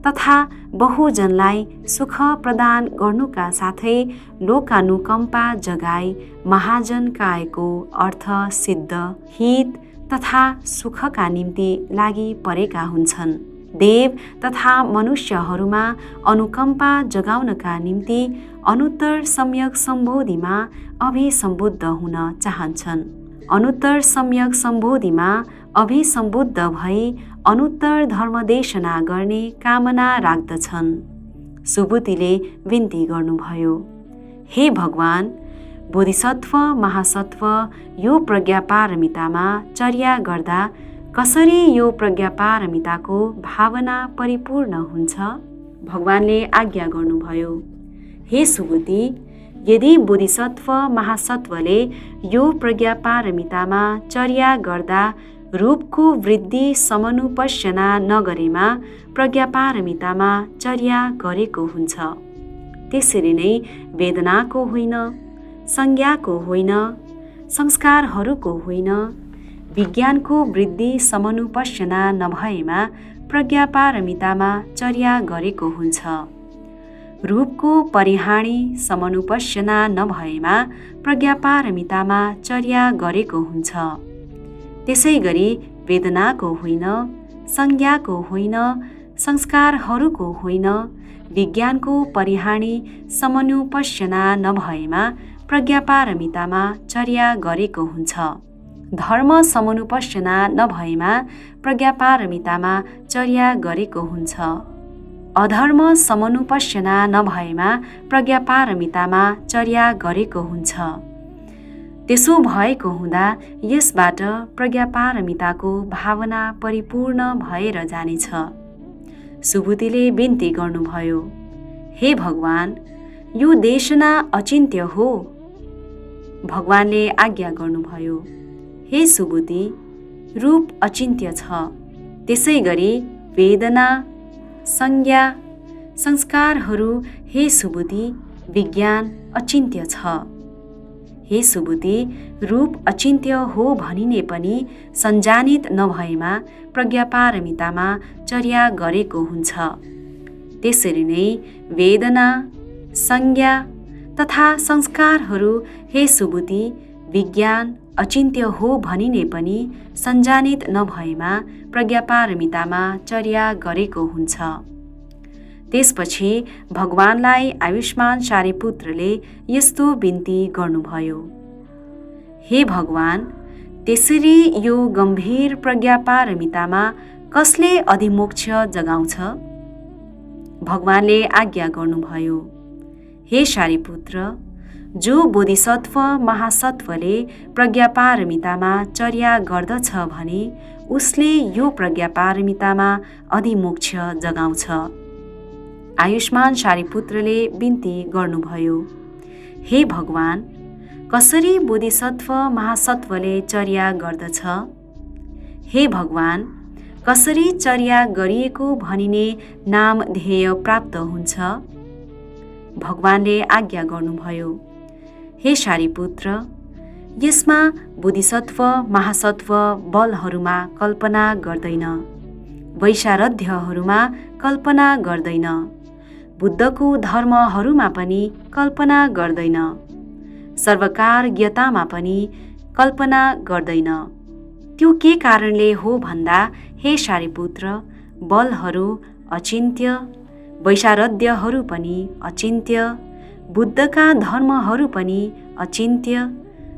[SPEAKER 1] तथा बहुजनलाई सुख प्रदान गर्नुका साथै लोकानुकम्पा जगाई महाजन कायको अर्थ सिद्ध, हित तथा सुखका निम्ति लागि परेका हुन्छन्। देव तथा मनुष्यहरूमा अनुकम्पा जगाउनका निम्ति अनुत्तर सम्यक सम्बोधिमा अभिसम्बुद्ध हुन चाहन्छन्। अनुत्तर सम्यक सम्बोधिमा अभिसम्बुद्ध भई अनुत्तर धर्मदेशना गर्ने कामना राख्दछन्। सुबुद्धिले विन्ती गर्नुभयो, हे भगवान, बोधिसत्व महासत्व यो प्रज्ञापारमितामा चर्या गर्दा कसरी यो प्रज्ञापारमिताको भावना परिपूर्ण हुन्छ? भगवानले आज्ञा गर्नुभयो, हे सुबुद्धि, यदि बोधिसत्व महासत्वले यो प्रज्ञापारमितामा चर्या गर्दा रूपको वृद्धि समनुपस्यना नगरेमा प्रज्ञापारमितामा चर्या गरेको हुन्छ। त्यसरी नै वेदनाको होइन, संज्ञाको होइन, संस्कारहरूको होइन, विज्ञानको वृद्धि समनुपस्यना नभएमा प्रज्ञापारमितामा चर्या गरेको हुन्छ। रूपको परिहाणी समनुपस्यना नभएमा प्रज्ञापारमितामा चर्या गरेको हुन्छ। त्यसै गरी वेदनाको होइन, संज्ञाको होइन, संस्कारहरूको होइन, विज्ञानको परिहाणी समनुपस्यना नभएमा प्रज्ञापारमितामा चर्या गरेको हुन्छ। धर्म समनुपस्यना नभएमा प्रज्ञापारमितामा चर्या गरेको हुन्छ। अधर्म समनुपस्यना नभएमा प्रज्ञापारमितामा चर्या गरेको हुन्छ। त्यसो भएको हुँदा यसबाट प्रज्ञापारमिताको भावना परिपूर्ण भएर जानेछ। सुबुद्धिले बिन्ती गर्नुभयो, हे भगवान, यो देशना अचिन्त्य हो। भगवानले आज्ञा गर्नुभयो, हे सुबुद्धि, रूप अचिन्त्य छ। त्यसै गरी वेदना, संज्ञा, संस्कारहरू हे सुबुद्धि, विज्ञान अचिन्त्य छ। हे सुबुद्धि, रूप अचिन्त्य हो भनिने पनि सञ्जानित नभएमा प्रज्ञापारमितामा चर्या गरेको हुन्छ। त्यसरी नै वेदना, संज्ञा तथा संस्कारहरू हे सुबुद्धि, विज्ञान अचिन्त्य हो भनिने पनि सञ्जानित नभएमा प्रज्ञापारमितामा चर्या गरेको हुन्छ। त्यसपछि भगवानलाई आयुष्मान सारिपुत्रले यस्तो बिन्ती गर्नुभयो, हे भगवान, त्यसरी यो गम्भीर प्रज्ञापारमितामा कसले अधिमोक्ष जगाउँछ? भगवानले आज्ञा गर्नुभयो, हे सारिपुत्र, जो बोधिसत्व महासत्वले प्रज्ञापारमितामा चर्या गर्दछ भने उसले यो प्रज्ञापारमितामा अधिमोक्ष जगाउँछ। आयुष्मान सारिपुत्रले बिन्ती गर्नुभयो, हे भगवान, कसरी बोधिसत्व महासत्वले चर्या गर्दछ? हे भगवान, कसरी चर्या गरिएको भनिने नाम ध्येय प्राप्त हुन्छ? भगवानले आज्ञा गर्नुभयो, हे सारिपुत्र, यसमा बोधिसत्व महासत्व बलहरूमा कल्पना गर्दैन, वैशारध्यहरूमा कल्पना गर्दैन, बुद्धको धर्महरूमा पनि कल्पना गर्दैन, सर्वकारज्ञतामा पनि कल्पना गर्दैन। त्यो के कारणले हो भन्दा, हे सारिपुत्र, बलहरू अचिन्त्य, वैशारध्यहरू पनि अचिन्त्य, बुद्धका धर्महरू पनि अचिन्त्य,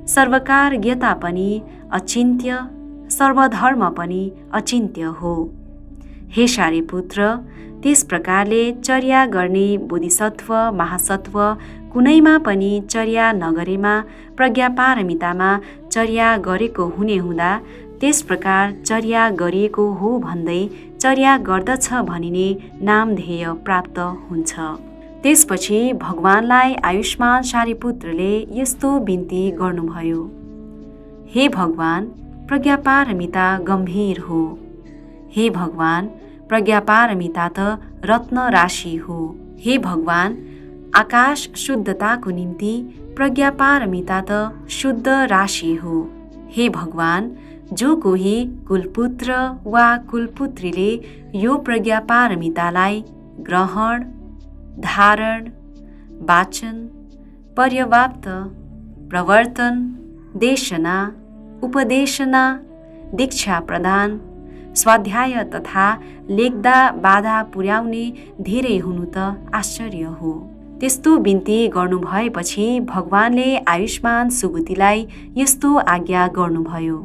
[SPEAKER 1] सर्वकारज्ञता पनि अचिन्त्य, सर्वधर्म पनि अचिन्त्य हो। हे सारिपुत्र, त्यस प्रकारले चर्या गर्ने बोधिसत्व महासत्व कुनैमा पनि चर्या नगरेमा प्रज्ञापारमितामा चर्या गरेको हुने हुँदा त्यस प्रकार चर्या गरिएको हो भन्दै चर्या गर्दछ भनिने नामधेय प्राप्त हुन्छ। त्यसपछि भगवानलाई आयुष्मान सारिपुत्रले यस्तो बिन्ती गर्नुभयो, हे भगवान, प्रज्ञापारमिता गम्भीर हो। हे भगवान, प्रज्ञापारमिता त रत्न राशि हो। हे भगवान, आकाश शुद्धताको निम्ति प्रज्ञापारमिता त शुद्ध राशि हो। हे भगवान, जो कोही कुलपुत्र वा कुलपुत्रीले यो प्रज्ञापारमितालाई ग्रहण, धारण, वाचन, पर्यवाप्त, प्रवर्तन, देशना, उपदेशना, दीक्षा प्रदान, स्वाध्याय तथा लेख्दा बाधा पुर्याउने धेरै हुनु त आश्चर्य हो। त्यस्तो बिन्ती गर्नुभएपछि भगवानले आयुष्मान सुबुद्धिलाई यस्तो आज्ञा गर्नुभयो,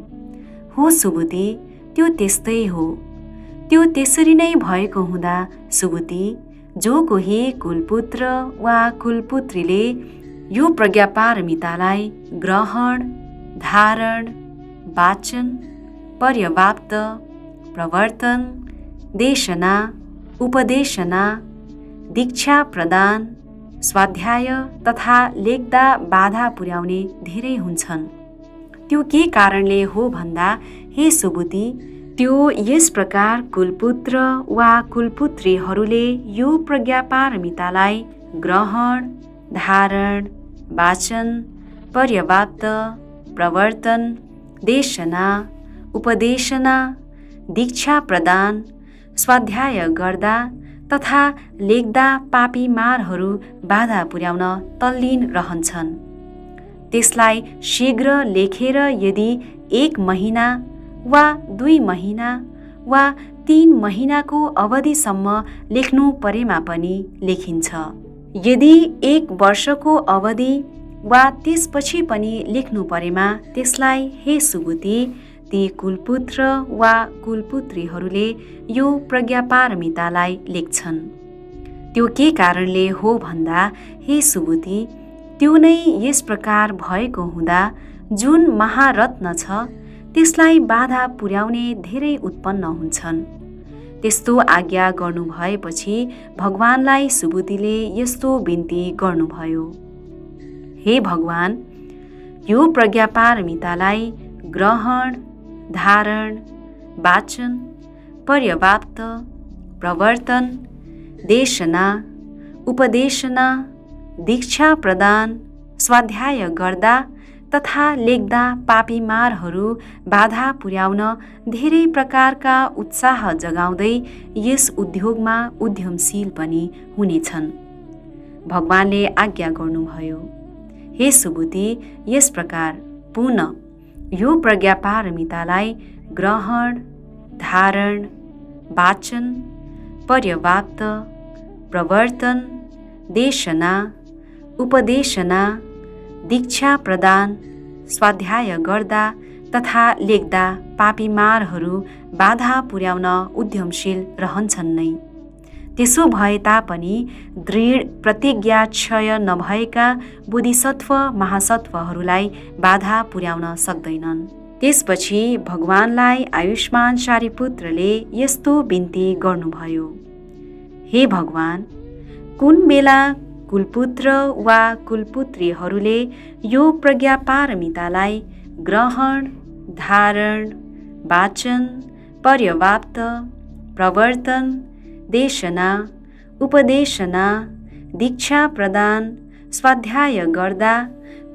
[SPEAKER 1] हो सुबुद्धि, त्यो त्यस्तै हो। त्यो त्यसरी नै भएको हुँदा सुबुद्धि, जो कोही कुलपुत्र वा कुलपुत्रीले यो प्रज्ञापारमितालाई ग्रहण, धारण, वाचन, पर्याप्त, प्रवर्तन, देशना, उपदेशना, दीक्षा प्रदान, स्वाध्याय तथा लेख्दा बाधा पुर्याउने धेरै हुन्छन्। त्यो के कारणले हो भन्दा हे सुबुती, त्यो यस प्रकार कुलपुत्र वा कुलपुत्रीहरूले यो प्रज्ञापारमितालाई ग्रहण, धारण, वाचन, पर्याप्त, प्रवर्तन, देशना, उपदेशना, दीक्षा प्रदान, स्वाध्याय गर्दा तथा लेख्दा पापी मारहरू बाधा पुर्याउन तल्लीन रहन्छन्। त्यसलाई शीघ्र लेखेर यदि 1 महिना वा 2 महिना वा 3 महिनाको अवधिसम्म लेख्नु परेमा पनि लेखिन्छ। यदि 1 वर्षको अवधि वा त्यसपछि पनि लेख्नु परेमा त्यसलाई हे सुबुती, ती कुलपुत्र वा कुलपुत्रीहरूले यो प्रज्ञापारमितालाई लेख्छन्। त्यो के कारणले हो भन्दा हे सुबुती, त्यो नै यस प्रकार भएको हुँदा जुन महारत्न छ त्यसलाई बाधा पुर्याउने धेरै उत्पन्न हुन्छन्। त्यस्तो आज्ञा गर्नुभएपछि भगवानलाई सुबुतीले यस्तो बिन्ती गर्नुभयो, हे भगवान, यो प्रज्ञापारमितालाई ग्रहण, धारण, वाचन, पर्याप्त, प्रवर्तन, देशना, उपदेशना, दीक्षा प्रदान, स्वाध्याय गर्दा तथा लेख्दा पापी मारहरू बाधा पुर्याउन धेरै प्रकारका उत्साह जगाउँदै यस उद्योगमा उद्यमशील पनि हुनेछन्। भगवानले आज्ञा गर्नुभयो, हे सुबुती, यस प्रकार पुनः यो प्रज्ञापारमितालाई ग्रहण, धारण, वाचन, पर्याप्त, प्रवर्तन, देशना, उपदेशना, दीक्षा प्रदान, स्वाध्याय गर्दा तथा लेख्दा पापी मारहरू बाधा पुर्याउन उद्यमशील रहन्छन् नै। त्यसो भए तापनि दृढ प्रतिज्ञाक्षय नभएका बोधिसत्व महासत्वहरूलाई बाधा पुर्याउन सक्दैनन्। त्यसपछि भगवानलाई आयुष्मान सारीपुत्रले यस्तो बिन्ती गर्नुभयो, हे भगवान, कुन बेला कुलपुत्र वा कुलपुत्रीहरूले यो प्रज्ञापारमितालाई ग्रहण, धारण, वाचन, पर्याप्त, प्रवर्तन, देशना, उपदेशना, दीक्षा प्रदान, स्वाध्याय गर्दा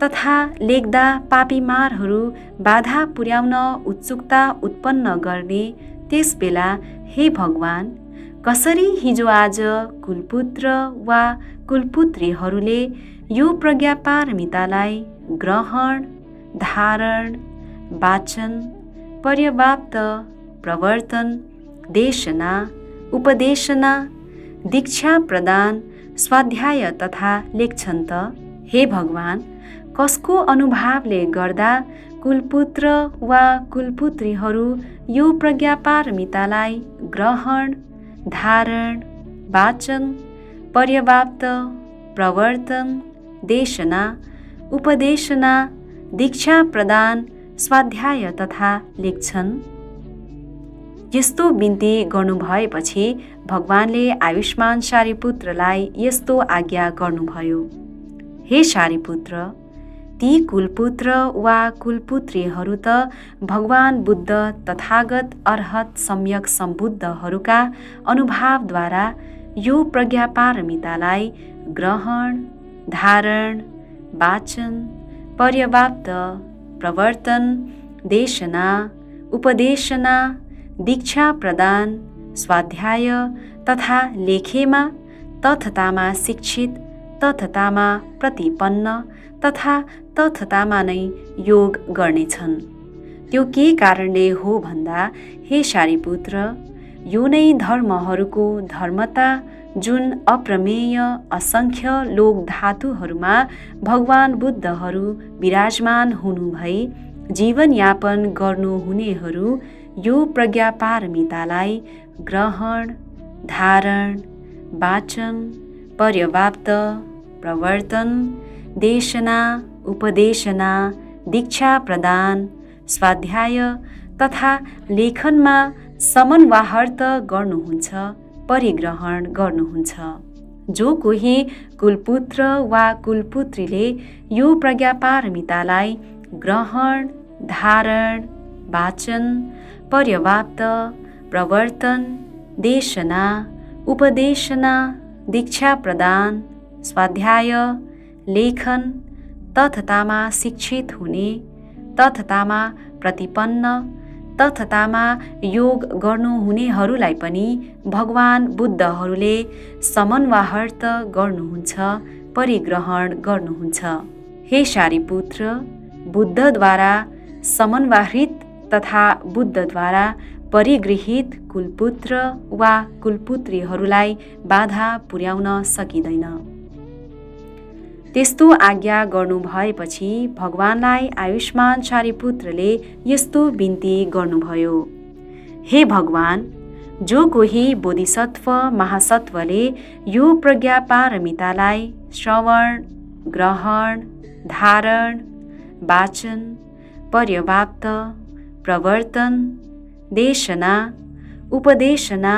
[SPEAKER 1] तथा लेख्दा पापी मारहरू बाधा पुर्याउन उत्सुकता उत्पन्न गर्ने त्यस बेला हे भगवान, कसरी हिजो आज कुलपुत्र वा कुलपुत्रीहरूले यो प्रज्ञापारमितालाई ग्रहण, धारण, वाचन, पर्याप्त, प्रवर्तन, देशना, उपदेशना, दीक्षा प्रदान, स्वाध्याय तथा लेख्छन् त, हे भगवान, कसको अनुभावले गर्दा कुलपुत्र वा कुलपुत्रीहरू यो प्रज्ञापारमितालाई ग्रहण, धारण, वाचन, पर्याप्त, प्रवर्तन, देशना, उपदेशना, दीक्षा प्रदान, स्वाध्याय तथा लेख्छन्। यस्तो बिन्ती गर्नुभएपछि भगवानले आयुष्मान सारीपुत्रलाई यस्तो आज्ञा गर्नुभयो, हे सारीपुत्र, ती कुलपुत्र वा कुलपुत्रीहरू त भगवान बुद्ध तथागत अर्हत सम्यक सम्बुद्धहरूका अनुभावद्वारा यो प्रज्ञापारमितालाई ग्रहण, धारण, वाचन, पर्याप्त, प्रवर्तन, देशना, उपदेशना, दीक्षा प्रदान, स्वाध्याय तथा लेखेमा तथतामा शिक्षित, तथतामा प्रतिपन्न तथा तथतामा नै योग गर्नेछन्। त्यो के कारणले हो भन्दा हे सारीपुत्र, यो नै धर्महरूको धर्मता जुन अप्रमेय असङ्ख्य लोक धातुहरूमा भगवान बुद्धहरू विराजमान हुनुभई जीवनयापन गर्नुहुनेहरू यो प्रज्ञापारमितालाई ग्रहण, धारण, वाचन, पर्याप्त, प्रवर्तन, देशना, उपदेशना, दीक्षा प्रदान, स्वाध्याय तथा लेखनमा समन्वाहर्त गर्नुहुन्छ, परिग्रहण गर्नुहुन्छ। जो कोही कुलपुत्र वा कुलपुत्रीले यो प्रज्ञापारमितालाई ग्रहण, धारण, वाचन, पर्याप्त, प्रवर्तन, देशना, उपदेशना, दीक्षा प्रदान, स्वाध्याय, लेखन तथतामा शिक्षित हुने, तथतामा प्रतिपन्न, तथतामा योग गर्नुहुनेहरूलाई पनि भगवान बुद्धहरूले समन्वाहर्त गर्नुहुन्छ, परिग्रहण गर्नुहुन्छ। हे शारिपुत्र, बुद्धद्वारा समन्वाहृत तथा बुद्धद्वारा परिगृहित कुलपुत्र वा कुलपुत्रीहरूलाई बाधा पुर्याउन सकिँदैन। त्यस्तो आज्ञा गर्नुभएपछि भगवानलाई आयुष्मान शारिपुत्रले यस्तो बिन्ती गर्नुभयो, हे भगवान, जो कोही बोधिसत्व महासत्वले यो प्रज्ञापारमितालाई श्रवण, ग्रहण, धारण, वाचन, पर्याप्त, प्रवर्तन, देशना, उपदेशना,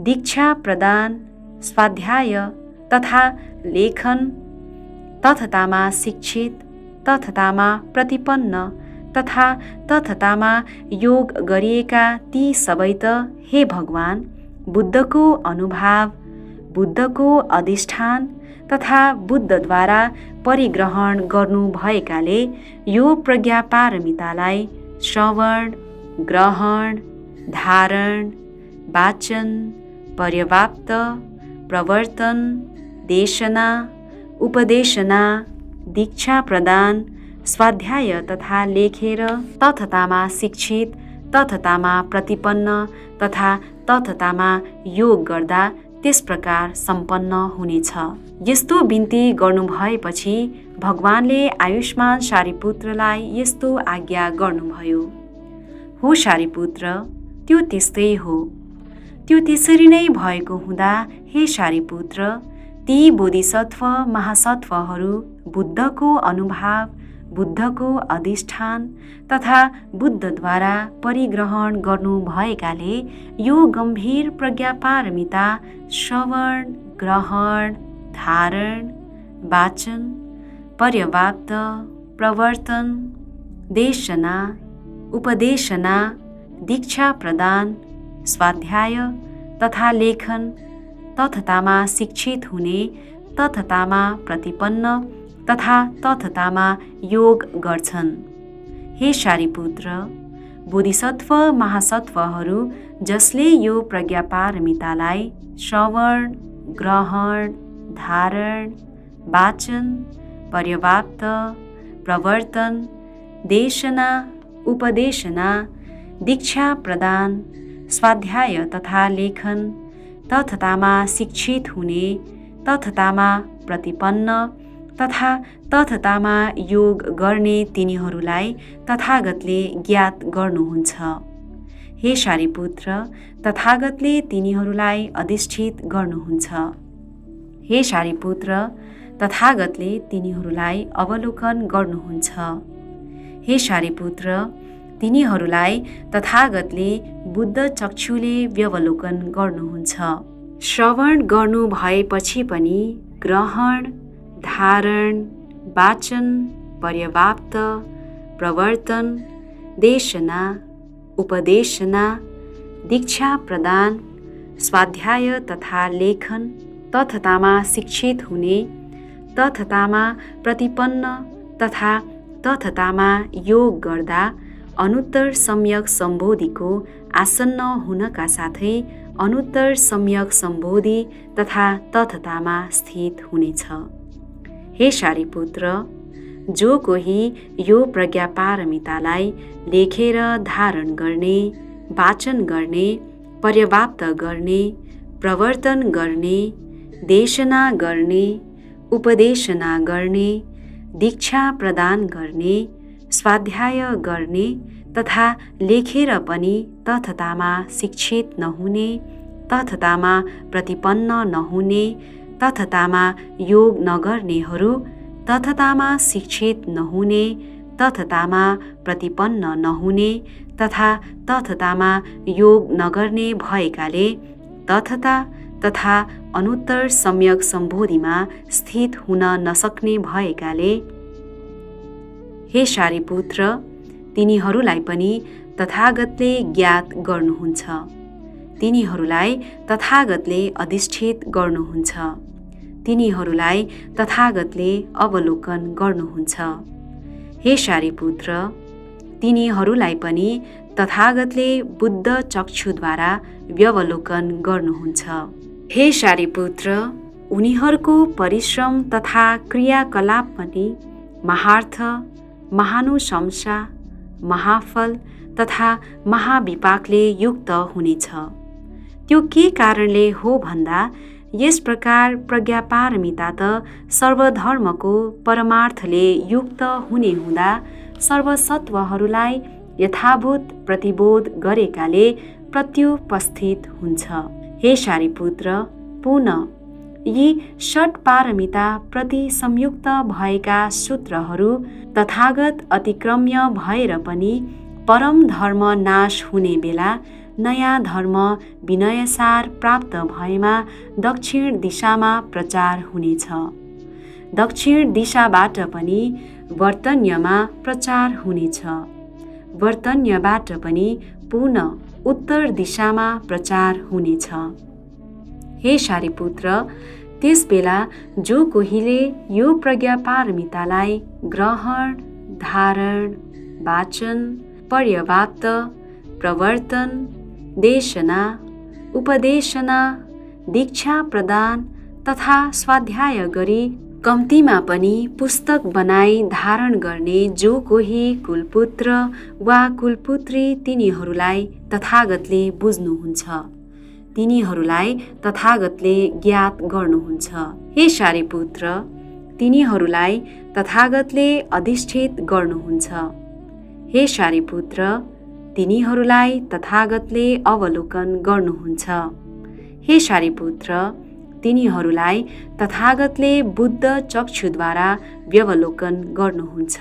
[SPEAKER 1] दीक्षा प्रदान, स्वाध्याय तथा लेखन तथतामा शिक्षित, तथतामा प्रतिपन्न तथा तथतामा योग गरिएका ती सबै त हे भगवान बुद्धको अनुभाव, बुद्धको अधिष्ठान तथा बुद्धद्वारा परिग्रहण गर्नुभएकाले यो प्रज्ञापारमितालाई श्रवण, ग्रहण, धारण, वाचन, पर्याप्त, प्रवर्तन, देशना, उपदेशना, दीक्षा प्रदान, स्वाध्याय तथा लेखेर तथतामा शिक्षित, तथतामा प्रतिपन्न तथा तथतामा योग गर्दा त्यस प्रकार सम्पन्न हुनेछ। यस्तो बिन्ती गर्नुभएपछि भगवानले आयुष्मान शारिपुत्रलाई यस्तो आज्ञा गर्नुभयो, हो शारिपुत्र, त्यो त्यस्तै हो। त्यो त्यसरी नै भएको हुँदा हे शारिपुत्र, ती बोधिसत्व महासत्वहरू बुद्धको अनुभाव, बुद्धको अधिष्ठान तथा बुद्धद्वारा परिग्रहण गर्नुभएकाले यो गम्भीर प्रज्ञापारमिता श्रवण, ग्रहण, धारण, वाचन, पर्याप्त, प्रवर्तन, देशना, उपदेशना, दीक्षा प्रदान, स्वाध्याय तथा लेखन तथतामा शिक्षित हुने, तथतामा प्रतिपन्न तथा तथतामा योग गर्छन्। हे शारिपुत्र, बोधिसत्व महासत्वहरू जसले यो प्रज्ञापारमितालाई श्रवण, ग्रहण, धारण, वाचन, पर्याप्त, प्रवर्तन, देशना, उपदेशना, दीक्षा प्रदान, स्वाध्याय तथा लेखन तथतामा शिक्षित हुने, तथतामा प्रतिपन्न तथा तथतामा योग गर्ने तिनीहरूलाई तथागतले ज्ञात गर्नुहुन्छ। हे शारिपुत्र, तथागतले तिनीहरूलाई अधिष्ठित गर्नुहुन्छ। हे शारिपुत्र, तथागतले तिनीहरूलाई अवलोकन गर्नुहुन्छ। हे शारिपुत्र, तिनीहरूलाई तथागतले बुद्ध चक्षुले व्यवलोकन गर्नुहुन्छ। श्रवण गर्नु भएपछि पनि ग्रहण, धारण, वाचन, पर्याप्त, प्रवर्तन, देशना, उपदेशना, दीक्षा प्रदान, स्वाध्याय तथा लेखन तथतामा शिक्षित हुने, तथतामा प्रतिपन्न तथा तथतामा योग गर्दा अनुत्तर सम्यक सम्बोधिको आसन्न हुनका साथै अनुत्तर सम्यक सम्बोधि तथा तथतामा स्थित हुनेछ। हे शारिपुत्र, जो कोही यो प्रज्ञापारमितालाई लेखेर धारण गर्ने, वाचन गर्ने, पर्याप्त गर्ने, प्रवर्तन गर्ने, देशना गर्ने, उपदेशना गर्ने, दीक्षा प्रदान गर्ने, स्वाध्याय गर्ने तथा लेखेर पनि तथतामा शिक्षित नहुने, तथतामा प्रतिपन्न नहुने, तथतामा योग नगर्नेहरू तथतामा शिक्षित नहुने, तथतामा प्रतिपन्न नहुने तथा तथतामा योग नगर्ने भएकाले तथता तथा अनुत्तर सम्यक सम्बोधिमा स्थित हुन नसक्ने भएकाले हे सारीपुत्र, तिनीहरूलाई पनि तथागतले ज्ञात गर्नुहुन्छ, तिनीहरूलाई तथागतले अधिष्ठित गर्नुहुन्छ, तिनीहरूलाई तथागतले अवलोकन गर्नुहुन्छ। हे सारीपुत्र, तिनीहरूलाई पनि तथागतले बुद्ध चक्षुद्वारा व्यवलोकन गर्नुहुन्छ। हे सारीपुत्र, उनीहरूको परिश्रम तथा क्रियाकलाप पनि महार्थ, महानुशंसा, महाफल तथा महाविपाकले युक्त हुनेछ। त्यो के कारणले हो भन्दा यस प्रकार प्रज्ञापारमिता त सर्वधर्मको परमार्थले युक्त हुने हुँदा सर्वसत्वहरूलाई यथाभूत प्रतिबोध गरेकाले प्रत्युपस्थित हुन्छ। हे सारीपुत्र, पुनः यी षट पारमिता प्रति संयुक्त भएका सूत्रहरू तथागत अतिक्रम्य भएर पनि परम धर्म नाश हुने बेला नयाँ धर्म विनयसार प्राप्त भएमा दक्षिण दिशामा प्रचार हुनेछ। दक्षिण दिशाबाट पनि वर्तन्यमा प्रचार हुनेछ, वर्तन्यबाट पनि पुनः उत्तर दिशामा प्रचार हुनेछ। हे सारीपुत्र, त्यसबेला जो कोहीले यो प्रज्ञापारमितालाई ग्रहण, धारण, वाचन, पर्यवाप्त, प्रवर्तन, देशना, उपदेशना, दीक्षा प्रदान तथा स्वाध्याय गरी कम्तीमा पनि पुस्तक बनाई धारण गर्ने जो कोही कुलपुत्र वा कुलपुत्री तिनीहरूलाई तथागतले बुझ्नुहुन्छ, तिनीहरूलाई तथागतले ज्ञात गर्नुहुन्छ। हे सारीपुत्र, तिनीहरूलाई तथागतले अधिष्ठित गर्नुहुन्छ। हे सारीपुत्र, तिनीहरूलाई तथागतले अवलोकन गर्नुहुन्छ। हे सारीपुत्र, तिनीहरूलाई तथागतले बुद्ध चक्षुद्वारा व्यवलोकन गर्नुहुन्छ।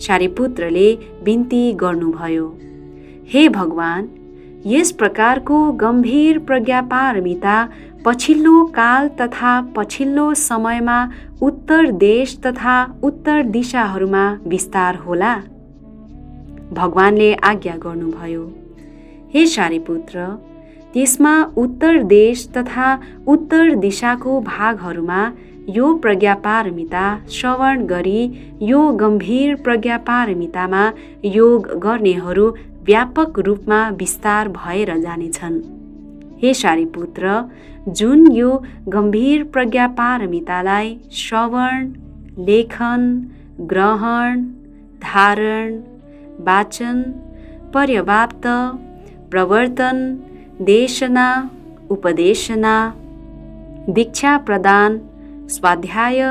[SPEAKER 1] सारीपुत्रले बिन्ती गर्नुभयो, हे भगवान, यस प्रकारको गम्भीर प्रज्ञापारमिता पछिल्लो काल तथा पछिल्लो समयमा उत्तर देश तथा उत्तर दिशाहरूमा विस्तार होला। भगवानले आज्ञा गर्नुभयो, हे सारीपुत्र, त्यसमा उत्तर देश तथा उत्तर दिशाको भागहरूमा यो प्रज्ञापारमिता श्रवण गरी यो गम्भीर प्रज्ञापारमितामा योग गर्नेहरू व्यापक रूपमा विस्तार भएर जानेछन्। हे सारीपुत्र, जुन यो गम्भीर प्रज्ञापारमितालाई श्रवण, लेखन, ग्रहण, धारण, वाचन, पर्यवाप्त, प्रवर्तन, देशना, उपदेशना, दीक्षा प्रदान, स्वाध्याय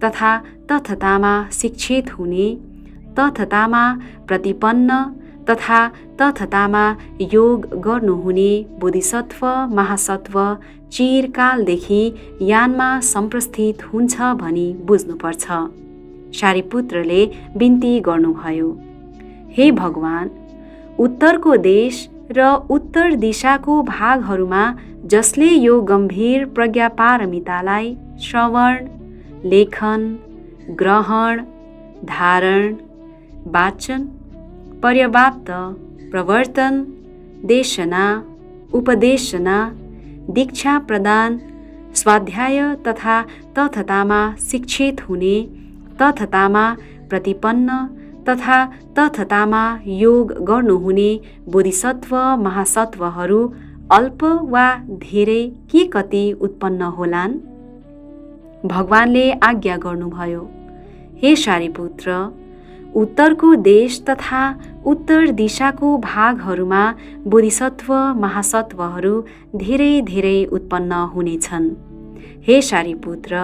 [SPEAKER 1] तथा तथतामा शिक्षित हुने, तथतामा प्रतिपन्न तथा तथतामा योग गर्नुहुने बोधिसत्व महासत्व चिरकालदेखि यानमा सम्प्रस्थित हुन्छ भनी बुझ्नुपर्छ। सारीपुत्रले बिन्ती गर्नुभयो, हे भगवान, उत्तरको देश र उत्तर दिशाको भागहरूमा जसले यो गम्भीर प्रज्ञापारमितालाई श्रवण, लेखन, ग्रहण, धारण, वाचन, पर्यवाप्त, प्रवर्तन, देशना, उपदेशना, दीक्षा प्रदान, स्वाध्याय तथा तथतामा शिक्षित हुने, तथतामा प्रतिपन्न तथा तथतामा योग गर्नुहुने बोधिसत्व महासत्वहरू अल्प वा धेरै के कति उत्पन्न होलान्? भगवानले आज्ञा गर्नुभयो, हे सारीपुत्र, उत्तरको देश तथा उत्तर दिशाको भागहरूमा बोधिसत्व महासत्वहरू धेरै धेरै उत्पन्न हुनेछन्। हे सारीपुत्र,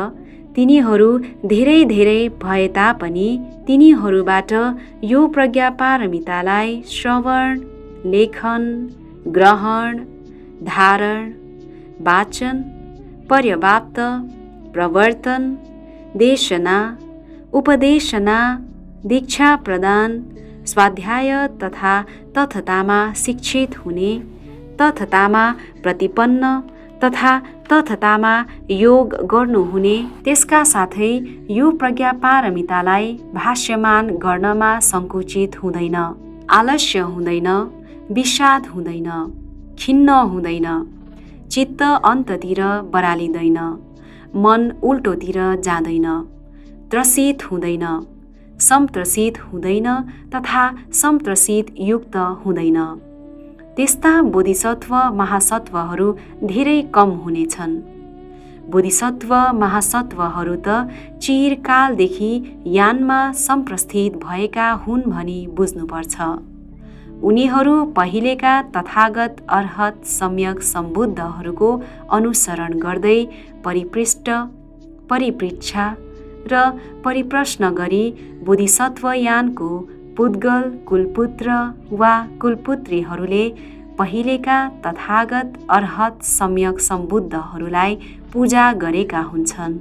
[SPEAKER 1] तिनीहरू धेरै धेरै भए तापनि तिनीहरूबाट यो प्रज्ञापारमितालाई श्रवण, लेखन, ग्रहण, धारण, वाचन, पर्यवाप्त, प्रवर्तन, देशना, उपदेशना, दीक्षा प्रदान, स्वाध्याय तथा तथतामा शिक्षित हुने, तथतामा प्रतिपन्न तथा तथतामा योग गर्नुहुने, त्यसका साथै यो प्रज्ञापारमितालाई भाष्यमान गर्नमा सङ्कुचित हुँदैन, आलस्य हुँदैन, विषाद हुँदैन, खिन्न हुँदैन, चित्त अन्ततिर बरालिँदैन, मन उल्टोतिर जाँदैन, त्रसित हुँदैन, सम्त्रसित हुँदैन तथा सम्त्रसित युक्त हुँदैन। त्यस्ता बोधिसत्व महासत्वहरू धेरै कम हुनेछन्। बोधिसत्व महासत्वहरू त चिरकालदेखि यानमा सम्प्रस्थित भएका हुन् भनी बुझ्नुपर्छ। उनीहरू पहिलेका तथागत अर्हत सम्यक सम्बुद्धहरूको अनुसरण गर्दै परिपृष्ठ, परिपृच्छा र परिप्रश्न गरी बोधिसत्वयानको पुद्गल कुलपुत्र वा कुलपुत्रीहरूले पहिलेका तथागत अर्हत सम्यक सम्बुद्धहरूलाई पूजा गरेका हुन्छन्।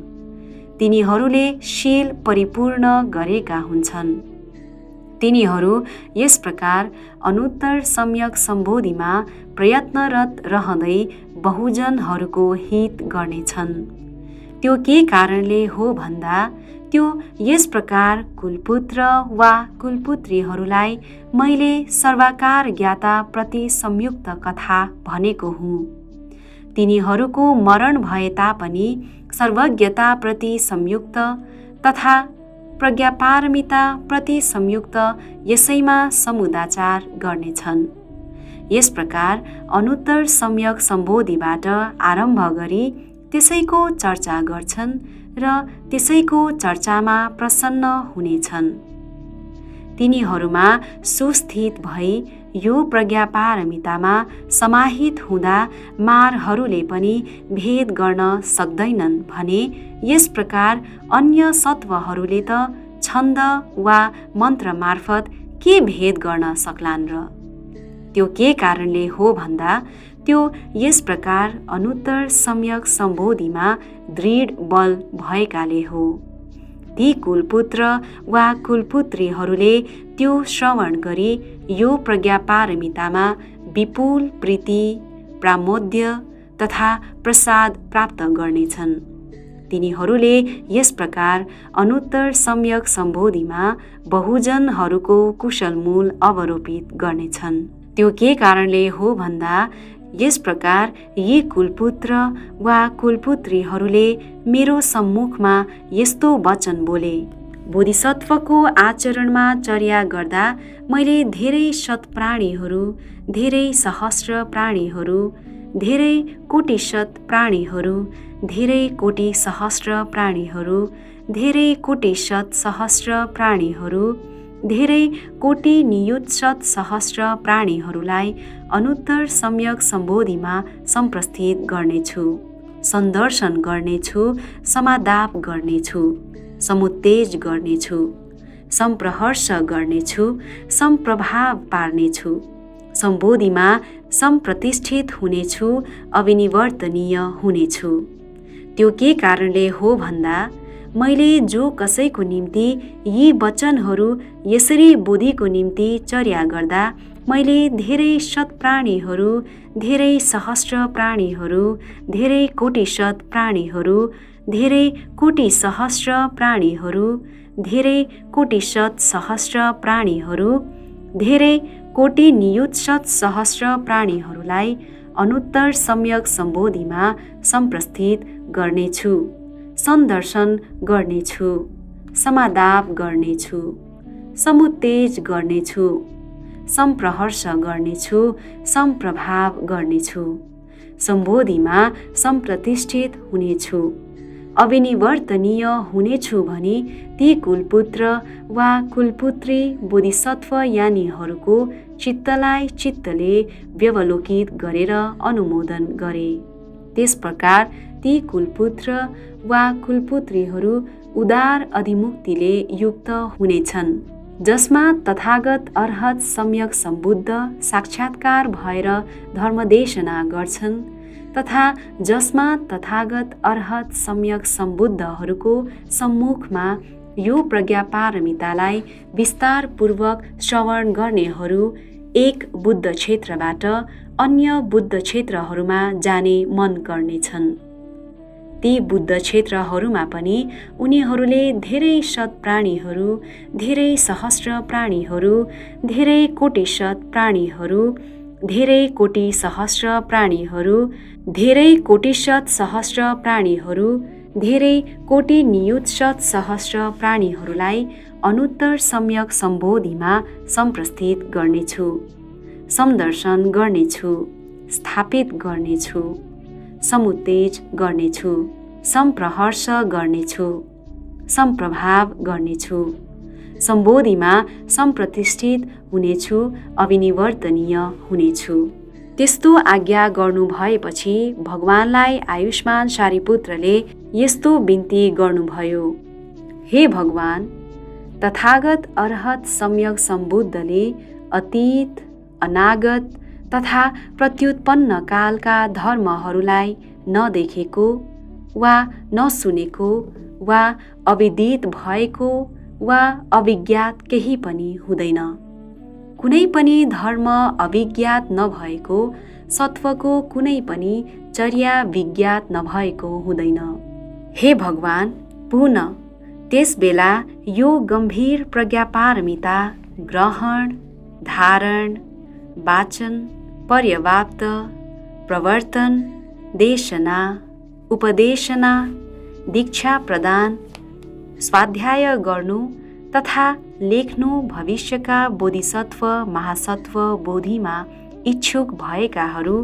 [SPEAKER 1] तिनीहरूले शील परिपूर्ण गरेका हुन्छन्। तिनीहरू यस प्रकार अनुत्तर सम्यक सम्बोधिमा प्रयत्नरत रहँदै बहुजनहरूको हित गर्नेछन्। त्यो के कारणले हो भन्दा त्यो यस प्रकार कुलपुत्र वा कुलपुत्रीहरूलाई मैले सर्वाकार ज्ञाता प्रति संयुक्त कथा भनेको हुँ। तिनीहरूको मरण भए तापनि सर्वज्ञता प्रति संयुक्त तथा प्रज्ञापारमिता प्रति संयुक्त यसैमा समुदाचार गर्नेछन्। यस प्रकार अनुत्तर सम्यक सम्बोधिबाट आरम्भ गरी त्यसैको चर्चा गर्छन् र त्यसैको चर्चामा प्रसन्न हुनेछन्। तिनीहरूमा सुस्थित भई यो प्रज्ञापारमितामा समाहित हुँदा मारहरूले पनि भेद गर्न सक्दैनन् भने यस प्रकार अन्य सत्वहरूले त छन्द वा मन्त्र मार्फत के भेद गर्न सक्लान् र? त्यो के कारणले हो भन्दा त्यो यस प्रकार अनुत्तर सम्यक सम्बोधिमा दृढ बल भएकाले हो। ती कुलपुत्र वा कुलपुत्रीहरूले त्यो श्रवण गरी यो प्रज्ञापारमितामा विपुल प्रीति, प्रामोद्य तथा प्रसाद प्राप्त गर्नेछन्। तिनीहरूले यस प्रकार अनुत्तर सम्यक सम्बोधिमा बहुजनहरूको कुशलमूल अवरोपित गर्नेछन्। त्यो के कारणले हो भन्दा यस प्रकार यी कुलपुत्र वा कुलपुत्रीहरूले मेरो सम्मुखमा यस्तो वचन बोले। बोधिसत्वको आचरणमा चर्या गर्दा मैले धेरै शतप्राणीहरू, धेरै सहस्र प्राणीहरू, धेरै कोटिशत प्राणीहरू, धेरै कोटि सहस्र प्राणीहरू, धेरै कोटिशत सहस्र प्राणीहरू, धेरै कोटि नियुत्शत सहस्र प्राणीहरूलाई अनुत्तर सम्यक सम्बोधिमा सम्प्रस्थित गर्नेछु, सन्दर्शन गर्नेछु, समादाप गर्नेछु, समुत्तेज गर्नेछु, सम्प्रहर्ष गर्नेछु, सम्प्रभाव पार्नेछु, सम्बोधिमा सम्प्रतिष्ठित हुनेछु, अविनिवर्तनीय हुनेछु। त्यो के कारणले हो भन्दा मैले जो कसैको निम्ति यी वचनहरू यसरी बोधिको निम्ति चर्या गर्दा मैले धेरै शतप्राणीहरू, धेरै सहस्र प्राणीहरू, धेरै कोटिशत प्राणीहरू, धेरै कोटि सहस्र प्राणीहरू, धेरै कोटिशत सहस्र प्राणीहरू, धेरै कोटि नियुत्शत सहस्र प्राणीहरूलाई अनुत्तर सम्यक सम्बोधिमा सम्प्रस्थित गर्नेछु, सन्दर्शन गर्नेछु, समादाप गर्नेछु, समुत्तेज गर्नेछु, सम्प्रहर्ष गर्नेछु, सम्प्रभाव गर्नेछु, सम्बोधिमा सम्प्रतिष्ठित हुनेछु, अविनिवर्तनीय हुनेछु भनी ती कुलपुत्र वा कुलपुत्री बोधिसत्व यानीहरूको चित्तलाई चित्तले व्यवलोकित गरेर अनुमोदन गरे। त्यस प्रकार ती कुलपुत्र वा कुलपुत्रीहरू उदार अधिमुक्तिले युक्त हुनेछन्, जसमा तथागत अर्हत सम्यक सम्बुद्ध साक्षात्कार भएर धर्मदेशना गर्छन् तथा जसमा तथागत अर्हत सम्यक सम्बुद्धहरूको सम्मुखमा यो प्रज्ञापारमितालाई विस्तारपूर्वक श्रवण गर्नेहरू एक बुद्ध क्षेत्रबाट अन्य बुद्ध क्षेत्रहरूमा जाने मन गर्नेछन्। ती बुद्ध क्षेत्रहरूमा पनि उनीहरूले धेरै शत प्राणीहरू, धेरै सहस्र प्राणीहरू, धेरै कोटि शत प्राणीहरू, धेरै कोटि सहस्र प्राणीहरू, धेरै कोटिशत सहस्र प्राणीहरू, धेरै कोटि नियुतशत सहस्र प्राणीहरूलाई अनुत्तर सम्यक सम्बोधिमा सम्प्रस्थित गर्नेछु, समदर्शन गर्नेछु, स्थापित गर्नेछु, समुत्तेज गर्नेछु, सम्प्रहर्ष गर्नेछु, सम्प्रभाव गर्नेछु, सम्बोधिमा सम्प्रतिष्ठित हुनेछु, अविनिवर्तनीय हुनेछु। त्यस्तो आज्ञा गर्नु भएपछि भगवानलाई आयुष्मान सारिपुत्रले यस्तो बिन्ती गर्नुभयो, हे भगवान, तथागत अरहत सम्यक सम्बुद्धले अतीत, अनागत तथा प्रत्युत्पन्न कालका धर्महरूलाई नदेखेको वा नसुनेको वा अविदित भएको वा अविज्ञात केही पनि हुँदैन। कुनै पनि धर्म अविज्ञात नभएको, सत्वको कुनै पनि चर्या विज्ञात नभएको हुँदैन। हे भगवान, पुनः त्यस बेला यो गम्भीर प्रज्ञापारमिता ग्रहण, धारण, वाचन, पर्यवाप्त, प्रवर्तन, देशना, उपदेशना, दीक्षा प्रदान, स्वाध्याय गर्नु तथा लेख्नु भविष्यका बोधिसत्व महासत्व बोधिमा इच्छुक भएकाहरू,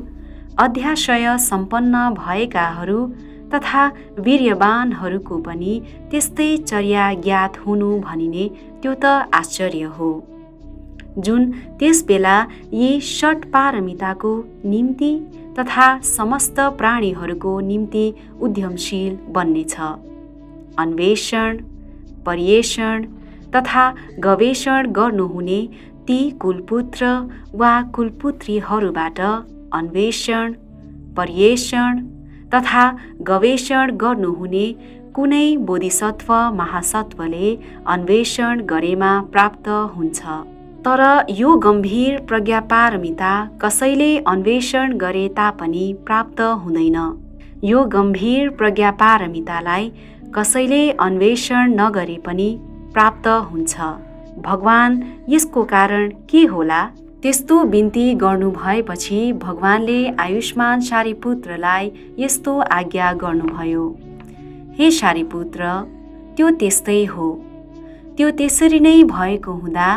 [SPEAKER 1] अध्याशय सम्पन्न भएकाहरू तथा वीर्यवानहरूको पनि त्यस्तै चर्या ज्ञात हुनु भनिने त्यो त आश्चर्य हो, जुन त्यस बेला यी षट पारमिताको निम्ति तथा समस्त प्राणीहरूको निम्ति उद्यमशील बन्नेछ। अन्वेषण, पर्यवेक्षण तथा गवेषण गर्नुहुने ती कुलपुत्र वा कुलपुत्रीहरूबाट अन्वेषण, पर्यवेक्षण तथा गवेषण गर्नुहुने कुनै बोधिसत्व महासत्वले अन्वेषण गरेमा प्राप्त हुन्छ। तर यो गम्भीर प्रज्ञापारमिता कसैले अन्वेषण गरे तापनि प्राप्त हुँदैन। यो गम्भीर प्रज्ञापारमितालाई कसैले अन्वेषण नगरे पनि प्राप्त हुन्छ। भगवान, यसको कारण के होला? त्यस्तो बिन्ती गर्नु भएपछि भगवानले आयुष्मान सारिपुत्रलाई यस्तो आज्ञा गर्नुभयो, हे सारिपुत्र, त्यो त्यस्तै हो। त्यो त्यसरी नै भएको हुँदा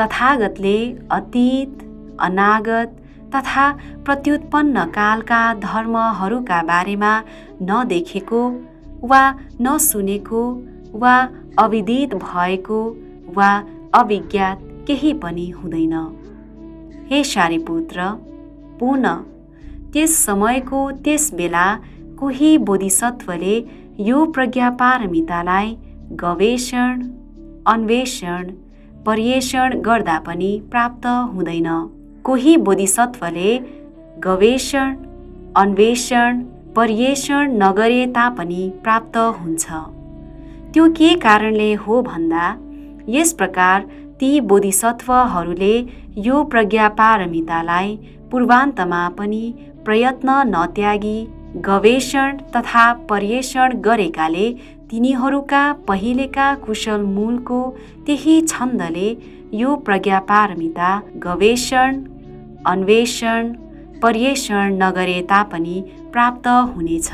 [SPEAKER 1] तथागतले अतीत, अनागत तथा प्रत्युत्पन्न कालका धर्महरूका बारेमा नदेखेको वा नसुनेको वा अविदित भएको वा अविज्ञात केही पनि हुँदैन। हे सारिपुत्र, पुनः त्यस समयको त्यस बेला कोही बोधिसत्वले यो प्रज्ञापारमितालाई गवेषण, अन्वेषण, पर्यवेक्षण गर्दा पनि प्राप्त हुँदैन। कोही बोधिसत्वले गवेषण, अन्वेषण, पर्यवेक्षण नगरे तापनि प्राप्त हुन्छ। त्यो के कारणले हो भन्दा, यस प्रकार ती बोधिसत्वहरूले यो प्रज्ञापारमितालाई पूर्वान्तमा पनि प्रयत्न नत्यागी गवेषण तथा पर्यवेक्षण गरेकाले तिनीहरूका पहिलेका कुशल मूलको त्यही छन्दले यो प्रज्ञापारमिता गवेषण, अन्वेषण, पर्यवेक्षण नगरे तापनि प्राप्त हुनेछ।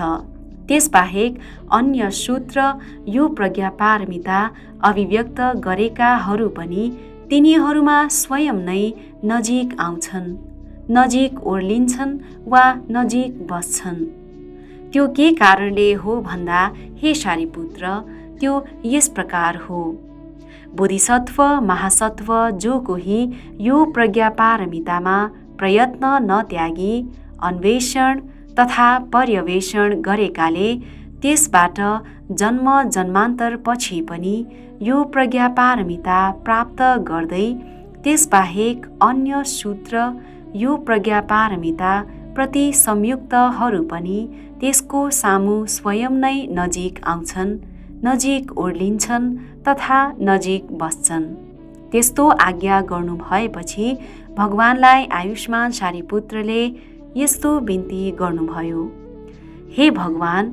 [SPEAKER 1] त्यसबाहेक अन्य सूत्र यो प्रज्ञापारमिता अभिव्यक्त गरेकाहरू पनि तिनीहरूमा स्वयं नै नजिक आउँछन्, नजिक ओर्लिन्छन् वा नजिक बस्छन्। त्यो के कारणले हो भन्दा, हे सारिपुत्र, त्यो यस प्रकार हो। बोधिसत्व महासत्व जो कोही यो प्रज्ञापारमितामा प्रयत्न नत्यागी अन्वेषण तथा पर्यवेक्षण गरेकाले त्यसबाट जन्म जन्मान्तर पछि पनि यो प्रज्ञापारमिता प्राप्त गर्दै त्यसबाहेक अन्य सूत्र यो प्रज्ञापारमिता प्रति संयुक्तहरू पनि त्यसको सामु स्वयं नै नजिक आउँछन्, नजिक ओर्लिन्छन् तथा नजिक बस्छन्। त्यस्तो आज्ञा गर्नुभएपछि भगवानलाई आयुष्मान सारीपुत्रले यस्तो बिन्ती गर्नुभयो, हे भगवान,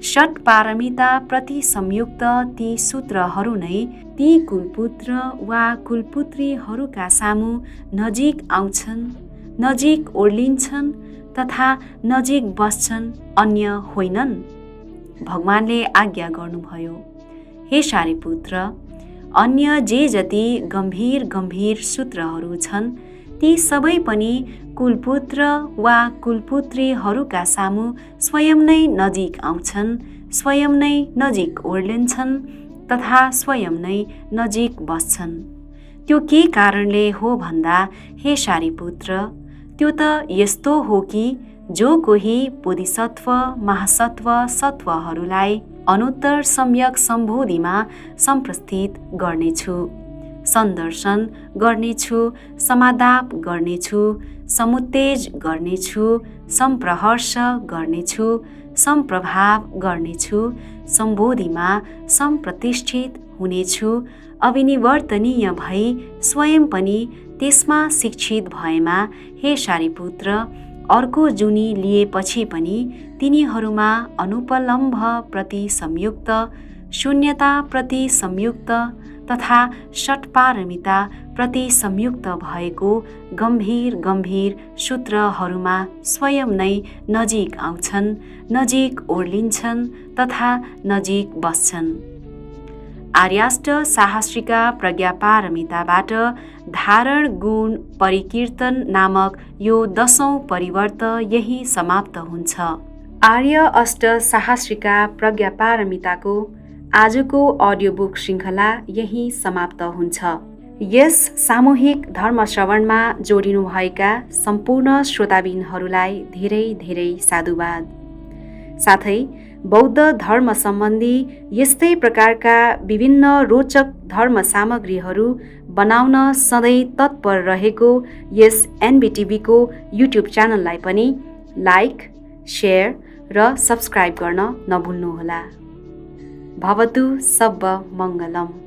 [SPEAKER 1] षट पारमिता प्रति संयुक्त ती सूत्रहरू नै ती कुलपुत्र वा कुलपुत्रीहरूका सामु नजिक आउँछन्, नजिक ओर्लिन्छन् तथा नजिक बस्छन्, अन्य होइनन्। भगवानले आज्ञा गर्नुभयो, हे सारीपुत्र, अन्य जे जति गम्भीर गम्भीर सूत्रहरू छन् ती सबै पनि कुलपुत्र वा कुलपुत्रीहरूका सामु स्वयं नै नजिक आउँछन्, स्वयं नै नजिक ओर्लिन्छन् तथा स्वयं नै नजिक बस्छन्। त्यो के कारणले हो भन्दा, हे सारीपुत्र, त्यो त यस्तो हो कि जो कोही बोधिसत्व महासत्व सत्वहरूलाई अनुत्तर सम्यक सम्बोधिमा सम्प्रस्थित गर्नेछु, सन्दर्शन गर्नेछु, समादाप गर्नेछु, समुत्तेज गर्नेछु, सम्प्रहर्ष गर्नेछु, सम्प्रभाव गर्नेछु, सम्बोधिमा सम्प्रतिष्ठित हुनेछु, अविनिवर्तनीय भई स्वयं पनि त्यसमा शिक्षित भएमा, हे सारीपुत्र, अर्को जुनी लिएपछि पनि तिनीहरूमा अनुपलम्भ प्रति संयुक्त, शून्यता प्रति संयुक्त तथा षट्पारमिता प्रति संयुक्त भएको गम्भीर गम्भीर सूत्रहरूमा स्वयं नै नजिक आउँछन्, नजिक ओर्लिन्छन् तथा नजिक बस्छन्। आर्याष्ट साहस्रिका प्रज्ञापारमिताबाट धारण गुण परिकीर्तन नामक यो 10औं परिवर्त यही समाप्त हुन्छ। आर्य अष्ट साहस्रिका प्रज्ञापारमिताको आजको अडियो बुक श्रृङ्खला यही समाप्त हुन्छ। यस सामूहिक धर्मश्रवणमा जोडिनुभएका सम्पूर्ण श्रोताबिनहरूलाई धेरै धेरै साधुवाद। साथै बौद्ध धर्म सम्बन्धी यस्तै प्रकारका विभिन्न रोचक धर्म सामग्रीहरू बनाउन सधैँ तत्पर रहेको यस एनबिटिभीको युट्युब च्यानललाई पनि लाइक, सेयर र सब्स्क्राइब गर्न नभुल्नुहोला। भवतु सब्ब मङ्गलम्।